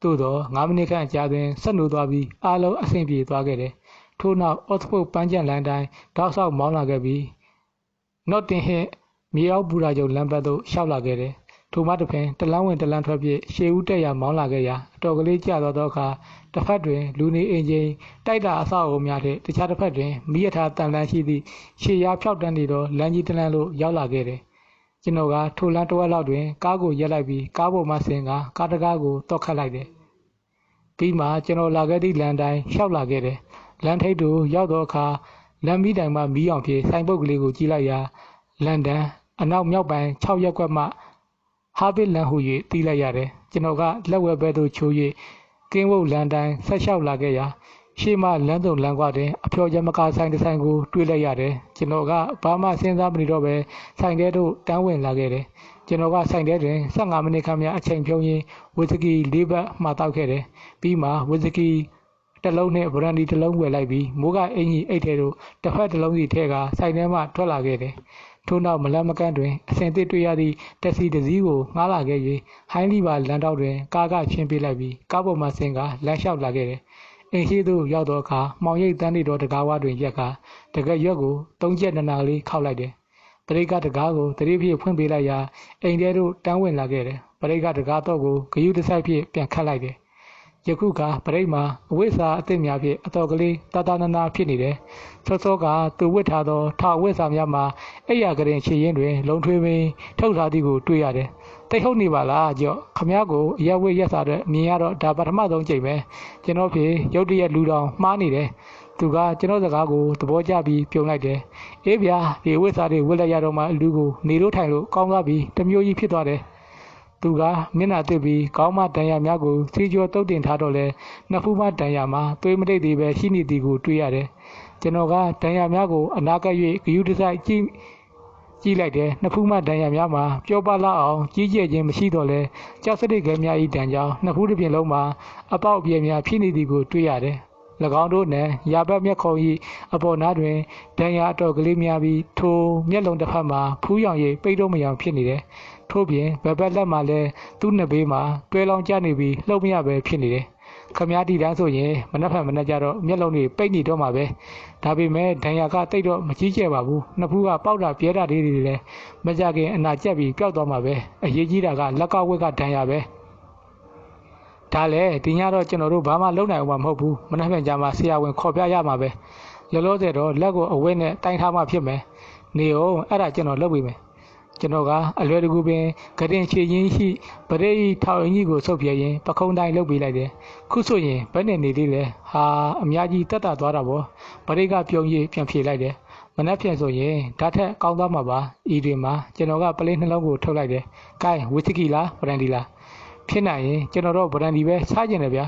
သို့တော့9မိနစ်ခန့်ကြာတွင်ဆက်နိုးသွားပြီးအားလုံးအဆင်ပြေသွားခဲ့တယ်ထို့နောက်အော့စ်ဖို့ပန်းချန်လမ်းတိုင်းတောက်ဆောက်မောင်းလာခဲ့ပြီးနော့တင်ဟစ်မြေအောက်ဘူရာကျုံလမ်းဘက်သို့ရှောက်လာခဲ့တယ်ထိုမှတစ်ဖင်တလန်းဝင်တလန်းထွက်ပြည့်ရှေးဦးတက်ရမောင်းလာခဲ့ရာအတော်ကလေးကျသွားသောအခါတစ်ဖက်တွင်လူနေအင်ဂျင်တိုက်တာအဆောက်အအုံများထက်တခြားတစ်ဖက်တွင်မိရထားတန်လန်းရှိသည့်ရှေးရားဖြောက်တန်းနေသောလမ်းကြီးတလန်းသို့ရောက်လာခဲ့တယ်ကျွန်တော်ကထိုလမ်းတစ်ဝက်လောက်တွင်ကားကိုရက်လိုက်ပြီးကားပေါ်မှဆင်းကားတကားကိုတော့ခတ်လိုက်တယ်ပြီးမှကျွန်တော်လာခဲ့သည့်လမ်းတိုင်းရှောက်လာခဲ့တယ်လမ်းထိပ်သို့ရောက်သောအခါလမ်းမီးတိုင်မှမီးအောင်ဖြင့်ဆိုင်ပုတ်ကလေးကိုကြည့်လိုက်ရာလန်ဒန်အနောက်မြောက်ပိုင်း6ရပ်ကွက်မှဟာဘစ်လန်ဟူ၍တီးလိုက်ရတယ်ကျွန်တော်ကလက်ဝဲဘက်သို့ချိုး၍ကင်းဝုတ်လန်တိုင်းဆက်လျှောက်လာခဲ့ရာရှေ့မှလမ်းစုံလမ်းကွာတွင်အဖျော်ရမကာဆိုင်တစ်ဆိုင်ကိုတွေ့လိုက်ရတယ်ကျွန်တော်ကဘာမှစဉ်းစားမနေတော့ပဲဆိုင်ထဲသို့တန်းဝင်လာခဲ့တယ်ကျွန်တော်ကဆိုင်ထဲတွင်15မိနစ်ခန့်များအချိန်ဖြုံးရင်းဝီစကီ၄ဘတ်မှတောက်ခဲ့တယ်ပြီးမှဝီစကီတစ်လုံးနဲ့ဘရန်ဒီတစ်လုံးဝယ်လိုက်ပြီးမိုးကအင်ကြီးအိတ်ထဲသို့တစ်ဖက်တစ်လုံးစီထဲကဆိုင်ထဲမှထွက်လာခဲ့တယ်ထို့နောက်မလမကန့်တွင်အစဉ်သစ်တွေ့ရသည့်တက်စီတစ်စီးကိုငှားလာခဲ့၍ဟိုင်းလီပါလမ်းတောက်တွင်ကားကချင်းပေးလိုက်ပြီးကားပေါ်မှဆင်းကလမ်းလျှောက်လာခဲ့တယ်။အိမ်ရှိသို့ရောက်သောအခါမှောင်ရိပ်တန်းနေသောတကားဝတွင်ရက်ကတကက်ရွက်ကို3ချက်နနာလေးခောက်လိုက်တယ်။ပရိတ်ကတကားကိုတတိဖြစ်ဖွင့်ပေးလိုက်ရာအိမ်ထဲသို့တန်းဝင်လာခဲ့တယ်။ပရိတ်ကတကားတော့ကိုဂယုတစိုက်ဖြင့်ပြန်ခတ်လိုက်တယ်။ ယခုကပရိတ်မှာအဝိဇ္ဇာအသစ်များဖြင့်အတော်ကလေးတာတာနာနာဖြစ်နေတယ်စောစောကသူဝတ်ထားသောထာဝိဇ္ဇာများမှာအဲ့ရကရင်ခြေရင်းတွင်လုံထွေးပင်ထုတ်ထားသည်ကိုတွေ့ရတယ်တိတ်ဟုတ်နေပါလားကြော့ခမည်းကိုအရဝိရက်စာတဲ့မြင်ရတော့ဒါပထမဆုံးချိန်ပဲကျွန်တော်ဖြေရုတ်တရက်လူတော်မှားနေတယ်သူကကျွန်တော်စကားကိုသဘောကျပြီးပြုံလိုက်တယ်အေးဗျာဒီဝိဇ္ဇာတွေဝတ်လိုက်ရတော့မှလူကိုနေလို့ထိုင်လို့ကောင်းသွားပြီတမျိုးကြီးဖြစ်သွားတယ်သူကမျက်နှာတစ်ပြီးခေါင်းမတန်ရများကိုစီကျော်တုတ်တင်ထားတော့လဲနှစ်ဖူးမတန်ရမှာသွေးမတိတ်သေးပဲရှိနေသည်ကိုတွေ့ရတယ်ကျွန်တော်ကတန်ရများကိုအနာကပ်၍ဂယုတစိုက်ကြည့်လိုက်တယ်နှစ်ဖူးမတန်ရများမှာပျော်ပါလောက်အောင်ကြီးကျယ်ခြင်းမရှိတော့လဲကြောက်စရိတ်ခဲများဤတန်ကြောင်နှစ်ဖူးတစ်ပြင်လုံးမှာအပေါက်အပြဲများဖြစ်နေသည်ကိုတွေ့ရတယ်၎င်းတို့နဲ့ရာဘက်မျက်ခုံ၏အပေါ်နားတွင်ဒဏ်ရာအတော်ကလေးများပြီးထိုမျက်လုံးတစ်ဖက်မှာဖူးရောင်ရိပ်ပိတ်တော့မရောင်ဖြစ်နေတယ်။ထို့ပြင်ဘက်ဘက်လက်မှာလည်းသူ့နှစ်ဘေးမှာတွဲလောင်းကျနေပြီးလှုပ်မရပဲဖြစ်နေတယ်။ခမည်းတီတန်းဆိုရင်မနှက်ဖက်မနှက်ကြတော့မျက်လုံးတွေပိတ်နေတော့မှာပဲ။ဒါပေမဲ့ဒဏ်ရာကတိတ်တော့မကြီးကျယ်ပါဘူး။နှစ်ဖူးကပေါက်တာပြဲတာတွေလည်းမကြခင်အနာကျက်ပြီးပျောက်သွားမှာပဲ။အရေးကြီးတာကလက်ကဝက်ကဒဏ်ရာပဲ။ဒါလည်းဒီညတော့ကျွန်တော်တို့ဘာမှလုပ်နိုင်အောင်မဟုတ်ဘူးမနှက်ပြန်ကြမှာဆရာဝန်ခေါ်ပြရမှာပဲလောလောဆယ်တော့လက်ကိုအဝဲနဲ့တိုင်ထားမှဖြစ်မယ်နေအောင်အဲ့ဒါကျွန်တော်လုပ်ပေးမယ်ကျွန်တော်ကအလွယ်တကူပင်ဂရင်ချေရင်းရှိပရိထောင်ကြီးကိုဆုပ်ပြရင်ပခုံးတိုင်းလုပ်ပေးလိုက်တယ်ခုဆိုရင်ဘယ်နဲ့နေသေးလဲဟာအများကြီးတက်တာသွားတာပေါ့ပရိကပြုံးကြီးပြန်ဖြေလိုက်တယ်မနှက်ပြန်ဆိုရင်ဓာတ်ထက်ကောင်းသွားမှာပါဤတွင်မှာကျွန်တော်ကပလေးနှလုံးကိုထုတ်လိုက်တယ်ကဲဝီစကီလားဘရန်ဒီလားဖြစ်နိုင်ရင်ကျွန်တော်တို့ဗရန်ဒီပဲစားကျင်တယ်ဗျာ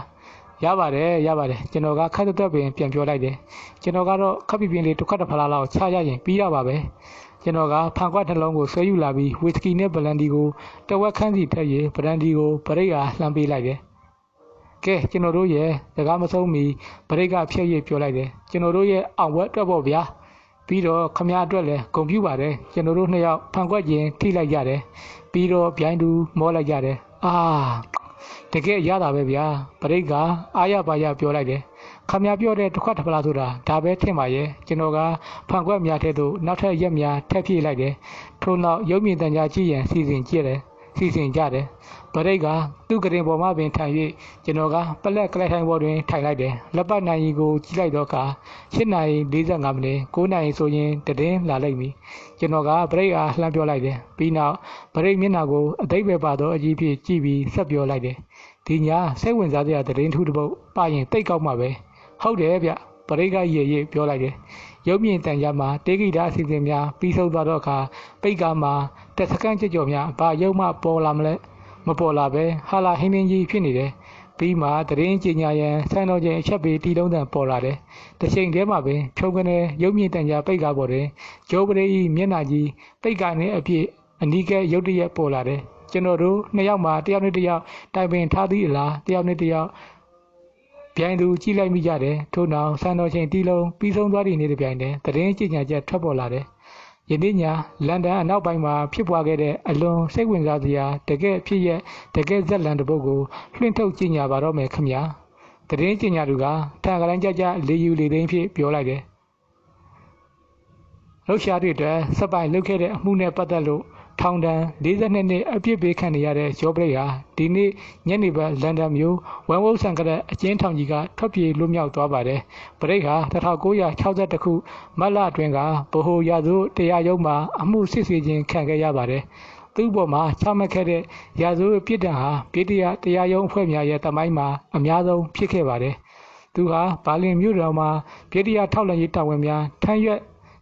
ရပါတယ်ကျွန်တော်ကခက်သက်ပင်ပြန်ပြောလိုက်တယ်ကျွန်တော်ကတော့ခပ်ပြင်းလေးတစ်ခါတစ်ဖလားလောက်ချရရင်ပြီးရပါပဲကျွန်တော်ကဖန်ခွက်နှလုံးကိုဆွဲယူလာပြီးဝီစကီနဲ့ဘရန်ဒီကိုတဝက်ခန်းစီထည့်ရင်ဗရန်ဒီကိုပရိတ်အားလှမ်းပေးလိုက်တယ်ကဲကျွန်တော်တို့ရဲ့စကားမဆုံးမီပရိတ်ကဖြည့်ရပြောလိုက်တယ်ကျွန်တော်တို့ရဲ့အောင်ဝက်အတွက်ပေါ့ဗျာပြီးတော့ခမည်းအတွက်လည်းဂုဏ်ပြုပါတယ်ကျွန်တော်တို့နှစ်ယောက်ဖန်ခွက်ချင်းထိလိုက်ရတယ်ပြီးတော့ဗျိုင်းတူမောလိုက်ကြတယ်အာတကယ်ရတာပဲဗျာပရိတ်ကအာရပါရပြောလိုက်တယ်ခမည်းပြောတဲ့တစ်ခွက်တစ်ပလားဆိုတာဒါပဲထင်ပါရဲ့ကျွန်တော်ကဖန်ခွက်များထဲသို့နောက်ထပ်ရက်များထပ်ဖြည့်လိုက်တယ်ထို့နောက်ရုပ်မြင်သံကြားကြည့်ရန်စီစဉ်ကြတယ်ပရိတ်ကသူ့ကရင်ပေါ်မှပင်ထိုင်၍ကျွန်တော်ကပလက်ကလိုက်ထိုင်ပေါ်တွင်ထိုင်လိုက်တယ်လက်ပတ်နိုင်ရီကိုကြည့်လိုက်တော့အခါ8:45မိနစ်9:00နာရီဆိုရင်တည်င်းလာလိုက်ပြီကျွန်တော်ကပရိတ်အားလှမ်းပြောလိုက်တယ်ပြီးနောက်ပရိတ်မျက်နှာကိုအသိပဲပါတော့အကြီးဖြစ်ကြည့်ပြီးဆက်ပြောလိုက်တယ်ဒီညစိတ်ဝင်စားစရာတည်င်းထူးတစ်ပုတ်ပါရင်တိတ်ကောက်မှာပဲဟုတ်တယ်ဗျပရိတ်ကရေပြောလိုက်တယ်ရုပ်မြင်တန်ကြားမှာတေဂိတာအစီအစဉ်များပြီးဆုံးသွားတော့အခါပိတ်ကားမှာတစ်စက္ကန့်ကြော်များဘာရုပ်မှပေါ်လာမလဲမပေါ်လာပဲဟာလာဟင်းင်းကြီးဖြစ်နေတယ်ပြီးမှတရင်ကြီးညာရန်ဆန်းတော်ချင်းအချက်ပေးတီလုံးတန်ပေါ်လာတယ်တစ်ချိန်တည်းမှာပင်ဖြုံကနေရုပ်မြင်တန်ကြားပိတ်ကားပေါ်တွင်ဂျိုးပရိကြီးမျက်နှာကြီးပိတ်ကားနဲ့အပြည့်အနီးကဲရုပ်တရက်ပေါ်လာတယ်ကျွန်တော်တို့နှစ်ယောက်မှာတယောက်နဲ့တယောက်တိုင်ပင်ထားသည့်အလားတယောက်နဲ့တယောက်ပြိုင်သူကြည့်လိုက်မိကြတယ်ထို့နောက်ဆန်တော်ချိန်တီလုံးပြီးဆုံးသွားသည့်နေ့တစ်ပြိုင်တည်းတရင်ကြီးညာချက်ထွက်ပေါ်လာတယ်ယနေ့ညလန်ဒန်အနောက်ပိုင်းမှာဖြစ်ပွားခဲ့တဲ့အလွန်စိတ်ဝင်စားစရာတကယ်ဖြစ်ရဲ့တကယ်ဇက်လန်တစ်ပုဒ်ကိုလွှင့်ထုတ်ကြီးညာပါတော့မယ်ခင်ဗျာတရင်ကြီးညာသူကထန်ကလိုင်းကြလေယူလေသိန်းဖြစ်ပြောလိုက်တယ်လှုပ်ရှားတွေအတွက်စပိုင်လုပ်ခဲ့တဲ့အမှုနဲ့ပတ်သက်လို့ထောင်ဒဏ်42နှစ်အပြစ်ပေးခံနေရတဲ့ရောပရိတ်ဟာဒီနေ့ညနေပိုင်းလန်ဒန်မြို့ဝမ်ဝုတ်ဆန်ကတဲ့အကျဉ်းထောင်ကြီးကထွက်ပြေးလွတ်မြောက်သွားပါတယ်ပရိတ်ဟာ1962ခုမတ်လအတွင်းကဗဟိုရာဇဝတ်တရားရုံးမှာအမှုစစ်ဆေးခြင်းခံခဲ့ရပါတယ်သူ့ပေါ်မှာချမှတ်ခဲ့တဲ့ရာဇဝတ်ပြစ်ဒဏ်ဟာပြည်တရားရုံးအဖွဲ့များရဲ့တမိုင်းမှာအများဆုံးဖြစ်ခဲ့ပါတယ်သူဟာဘာလင်မြို့တော်မှာပြည်တရားထောက်လှမ်းရေးတာဝန်များထမ်းရွက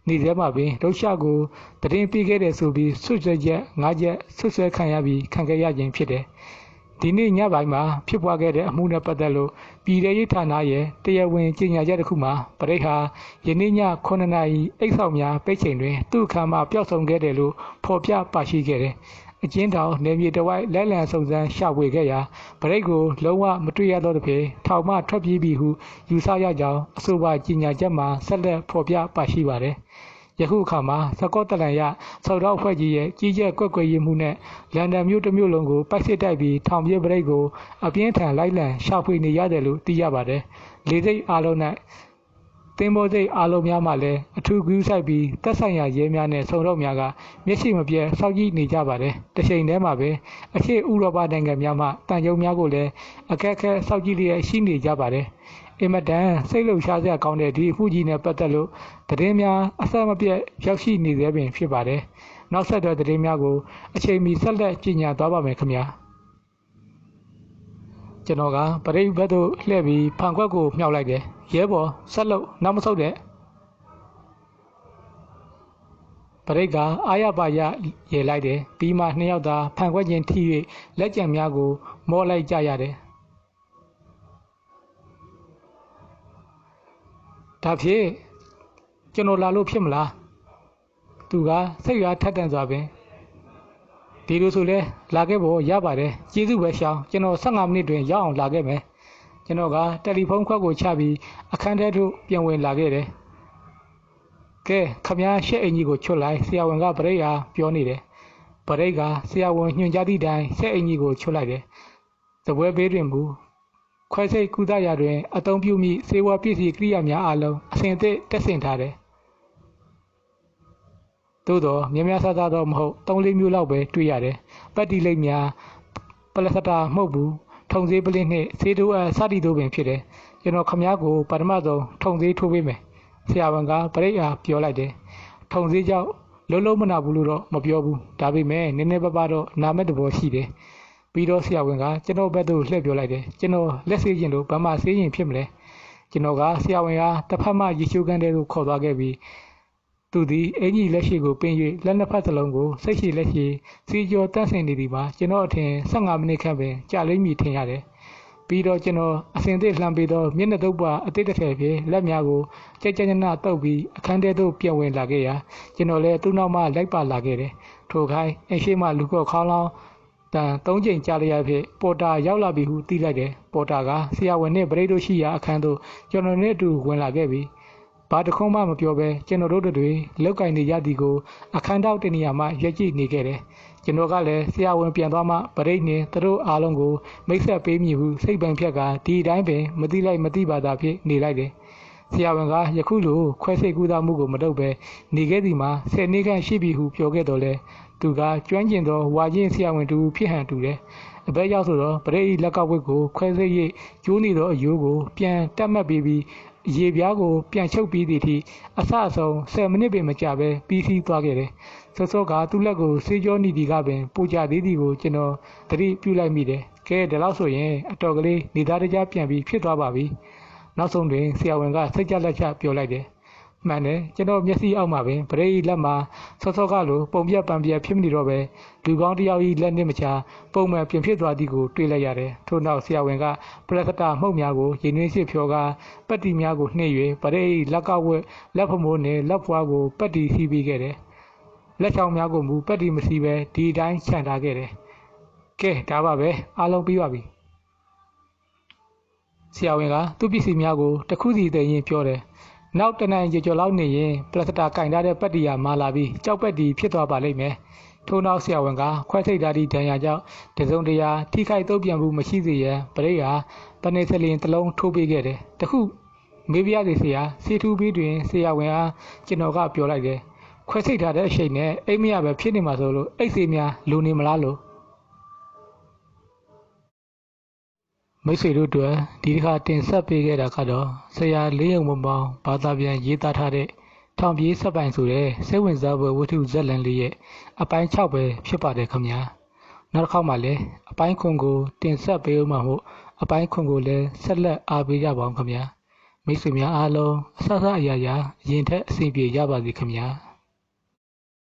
်နေသေးမှာပင်လှုပ်ရှားကိုတရင်ပြီးခဲ့တဲ့ဆိုပြီးဆွဆွဲချက်9ချက်ဆွဆွဲခံရပြီးခံခဲ့ရခြင်းဖြစ်တယ်။ဒီနေ့ညပိုင်းမှာဖြစ်ပွားခဲ့တဲ့အမှုနဲ့ပတ်သက်လို့ပြည်ထောင်ရေးဌာနရဲ့တရားဝင်ကြေညာချက်တစ်ခုမှာပရိတ်ဟာယနေ့ည9နာရီအိတ်ဆောင်များပိတ်ချိန်တွင်သူ့အခမ်းမှာပျောက်ဆုံးခဲ့တယ်လို့ဖော်ပြပါရှိခဲ့တယ်။အကျဉ်းထောင်နေမြေတဝိုက်လက်လံစုံစမ်းရှာဖွေခဲ့ရာပရိတ်ကိုလုံးဝမတွေ့ရတော့တဲ့ဖြင့်ထောင်မှထွက်ပြေးပြီးဟုယူဆရကြောင်းအဆိုပါကြေညာချက်မှာဆက်လက်ဖော်ပြပါရှိပါတယ်။ယခုအခါမှာစကော့တလန်ရဆောက်တော့အဖွဲ့ကြီးရဲ့ကြီးကျယ်ကွက်ကွယ်ရေးမှုနဲ့လန်ဒန်မြို့တစ်မြို့လုံးကိုပိုက်စစ်တိုက်ပြီးထောင်ပြေးပရိတ်ကိုအပြင်းထန်လိုက်လံရှာဖွေနေရတယ်လို့သိရပါတယ်။လေစိတ်အားလုံး၌ တင်းဘောစိတ်အားလုံးများမှလည်းအထူးဂရုစိုက်ပြီးသက်ဆိုင်ရာရဲများနဲ့ဆုံတော့များကမျက်ရှိမပြတ်စောင့်ကြည့်နေကြပါတယ်။တစ်ချိန်တည်းမှာပဲအရှေ့ဥရောပနိုင်ငံများမှတန်ကြုံများကိုလည်းအခက်အခဲစောင့်ကြည့်လျက်ရှိနေကြပါတယ်။အင်မတန်စိတ်လှုပ်ရှားစရာကောင်းတဲ့ဒီအမှုကြီးနဲ့ပတ်သက်လို့သတင်းများအဆက်မပြတ်ရောက်ရှိနေသေးပင်ဖြစ်ပါတယ်။နောက်ဆက်တွဲသတင်းများကိုအချိန်မီဆက်လက်ကြီးညာသွားပါမယ်ခင်ဗျာ။ကျွန်တော်ကပရိဘတ်တို့လှည့်ပြီးဖန်ခွက်ကိုမြှောက်လိုက်တယ်ရဲဘော်ဆက်လို့နောက်မဆုတ်တဲ့ပရိကအားရပါရရေလိုက်တယ်ပြီးမှနှစ်ယောက်သာဖန်ခွက်ချင်းထိ၍လက်ကျန်များကိုမောလိုက်ကြရတယ်ဒါဖြစ်ကျွန်တော်လာလို့ဖြစ်မလားသူကစိတ်ရထက်တန်စွာပင်ဒီလိုဆိုလဲလာခဲ့ဖို့ရပါတယ်ကျေးဇူးပဲရှောင်းကျွန်တော်15မိနစ်တွင်ရောက်အောင်လာခဲ့မယ်ကျွန်တော်ကတယ်လီဖုန်းခွက်ကိုချပြီးအခန်းထဲသို့ပြန်ဝင်လာခဲ့တယ်ကဲခမည်းရှက်အင်ကြီးကိုချွတ်လိုက်ဆရာဝန်ကပရိတ်အားပြောနေတယ်ပရိတ်ကဆရာဝန်ညွှန်ကြားသည့်တိုင်ရှက်အင်ကြီးကိုချွတ်လိုက်တယ်သပွဲဘေးတွင်မူခွဲစိတ်ကုသရာတွင်အသုံးပြုမိဆေးဝါးပစ္စည်းကိရိယာများအလုံးအစဉ်အသစ်တက်ဆင်ထားတယ်သို့တော့များများဆဆတော့မဟုတ်3-4မျိုးလောက်ပဲတွေ့ရတယ်ပတ်တီလိပ်များပလစတာမှုတ်ဘူးထုံသေးပလင်းနှင့်ဆေးတိုးအစသည်တို့ပင်ဖြစ်တယ်ကျွန်တော်ခမားကိုပထမဆုံးထုံသေးထိုးပေးမယ်ဆရာဝန်ကပရိတ်အားပြောလိုက်တယ်ထုံသေးကြောင့်လုံးမနာဘူးလို့တော့မပြောဘူးဒါပေမဲ့နည်းနည်းပါးပါးတော့နာမဲ့တဘောရှိတယ်ပြီးတော့ဆရာဝန်ကကျွန်တော်ဘက်သို့လှည့်ပြောလိုက်တယ်ကျွန်တော်လက်ဆေးခြင်းလို့ဘာမှဆေးရင်ဖြစ်မလဲကျွန်တော်ကဆရာဝန်ကတစ်ဖက်မှရေချိုးကန်းတဲ့သို့ခေါ်သွားခဲ့ပြီးသူသည်အင်ကြီးလက်ရှိကိုပင်၍လက်နှစ်ဖက်စလုံးကိုစိတ်ရှိလက်ရှိစီကျော်တန့်ဆင်နေသည်မှာကျွန်တော်အထင်15မိနစ်ခန့်ပင်ကြာလိမ့်မည်ထင်ရတယ်ပြီးတော့ကျွန်တော်အစဉ်သစ်လှမ်းပေးသောမျက်နှာတုပ်ပါအတိတ်တစ်ထည်ဖြင့်လက်များကိုကြက်ကြက်ညနာတုပ်ပြီးအခန်းထဲသို့ပြန်ဝင်လာခဲ့ရာကျွန်တော်လည်းသူ့နောက်မှလိုက်ပါလာခဲ့တယ်ထိုခိုင်းအရှိမလူကော့ခေါင်းလောင်းတန်3ချိန်ကြာလျက်ဖြင့်ပေါ်တာရောက်လာပြီဟုသိလိုက်တယ်ပေါ်တာကဆရာဝန်နှင့်ပရိတ်တို့ရှိရာအခန်းသို့ကျွန်တော်နဲ့အတူဝင်လာခဲ့ပြီးဘာတခုမှမပြောဘဲကျွန်တော်တို့တွေလောက်ကင်နေရသည်ကိုအခန်းတောက်တနေရာမှရက်ကြည့်နေခဲ့တယ်ကျွန်တော်ကလည်းဆရာဝန်ပြန်သွားမှပရိတ်နှင့်သူတို့အားလုံးကိုမိတ်ဆက်ပေးမည်ဟုစိတ်ပန်ဖြက်ကဒီအတိုင်းပင်မသိလိုက်မသိပါသာဖြစ်နေလိုက်တယ်ဆရာဝန်ကယခုလိုခွဲစိတ်ကူးသားမှုကိုမလုပ်ဘဲနေခဲ့သည်မှာ10နှစ်ခန့်ရှိပြီဟုပြောခဲ့တော့လဲသူကကျွမ်းကျင်သောဝါချင်းဆရာဝန်တူဖြစ်ဟန်တူတယ်အဘက်ရောက်ဆိုတော့ပရိတ်လက်ကောက်ဝတ်ကိုခွဲစိတ်၍ကျိုးနေသောအယိုးကိုပြန်တက်မှတ်ပြီးရေပြားကိုပြန်ချုပ်ပြီးသည့်အထိအဆအဆုံး10မိနစ်ပင်မကြာပဲပြီးစီးသွားခဲ့တယ်။စောစောကသူ့လက်ကိုဆေးကြောနီဒီကပင်ပိုကြသေးသည်ကိုကျွန်တော်သတိပြုလိုက်မိတယ်။ကဲဒါလို့ဆိုရင်အတော်ကလေးနေသားတကြားပြန်ပြီးဖြစ်သွားပါပြီ။နောက်ဆုံးတွင်ဆရာဝန်ကစိတ်ကြလက်ချပြောလိုက်တယ်။မှန်တယ်ကျွန်တော်မျက်စိအောက်မှာပင်ပရိတ်လက်မှာစောစောကလိုပုံပြက်ပန်ပြက်ဖြစ်မနေတော့ပဲလူကောင်းတယောက်၏လက်နှင့်မချပုံမှန်ပြင်ဖြစ်သွားသည်ကိုတွေ့လိုက်ရတယ်ထို့နောက်ဆရာဝန်ကပလက်စတာမှုန့်များကိုရင်းနှင်းရှိဖြောကပတ်တီများကိုနှိပ်၍ပရိတ်လက်ကဝက်လက်ဖမိုးနှင့်လက်ဖွားကိုပတ်တီစီးပေးခဲ့တယ်လက်ချောင်းများကိုမူပတ်တီမစီးပဲဒီအတိုင်းခြံထားခဲ့တယ်ကဲဒါပါပဲအားလုံးပြီးပါပြီဆရာဝန်ကသူ့ပစ္စည်းများကိုတစ်ခုစီတည်ရင်ပြောတယ်နောက်တနင်္ဂနွေကျော်လောက်နေရင်ပလတ်စတာကင်ထားတဲ့ပတ်တီယာမာလာပြီးကြောက်ပက်တီဖြစ်သွားပါလိမ့်မယ်ထို့နောက်ဆရာဝန်ကခွဲစိတ်ဓာတ်ဒီဒဏ်ရာကြောင့်တစုံတရာထိခိုက်တုံ့ပြန်မှုမရှိစေရန်ပရိယာပနေစလင်တစ်လုံးထိုးပေးခဲ့တယ်တခုမေးပြရစီဆရာစီထူပြီးတွင်ဆရာဝန်အားကျွန်တော်ကပြောလိုက်တယ်ခွဲစိတ်ထားတဲ့အချိန်နဲ့အိမ်မရပဲဖြစ်နေမှာဆိုလို့အိတ်ဆေးများလိုနေမလားလို့မိတ်ဆွေတို့အတွက်ဒီတစ်ခါတင်ဆက်ပေးခဲ့တာကတော့ဆရာလေးယုံမမောင်ဘာသာပြန်ရေးသားထားတဲ့ထောင်ပြေးစက်ပိုင်ဆိုတဲ့စိတ်ဝင်စားဖွယ်ဝတ္ထုဇာတ်လမ်းလေးရဲ့အပိုင်း6ပဲဖြစ်ပါတယ်ခင်ဗျာနောက်တစ်ခေါက်မှလည်းအပိုင်းခွန်ကိုတင်ဆက်ပေးဦးမှာမို့အပိုင်းခွန်ကိုလည်းဆက်လက်အားပေးကြပါအောင်ခင်ဗျာမိတ်ဆွေများအားလုံးအဆအရာရာရင်ထက်အဆင်ပြေကြပါစေခင်ဗျာ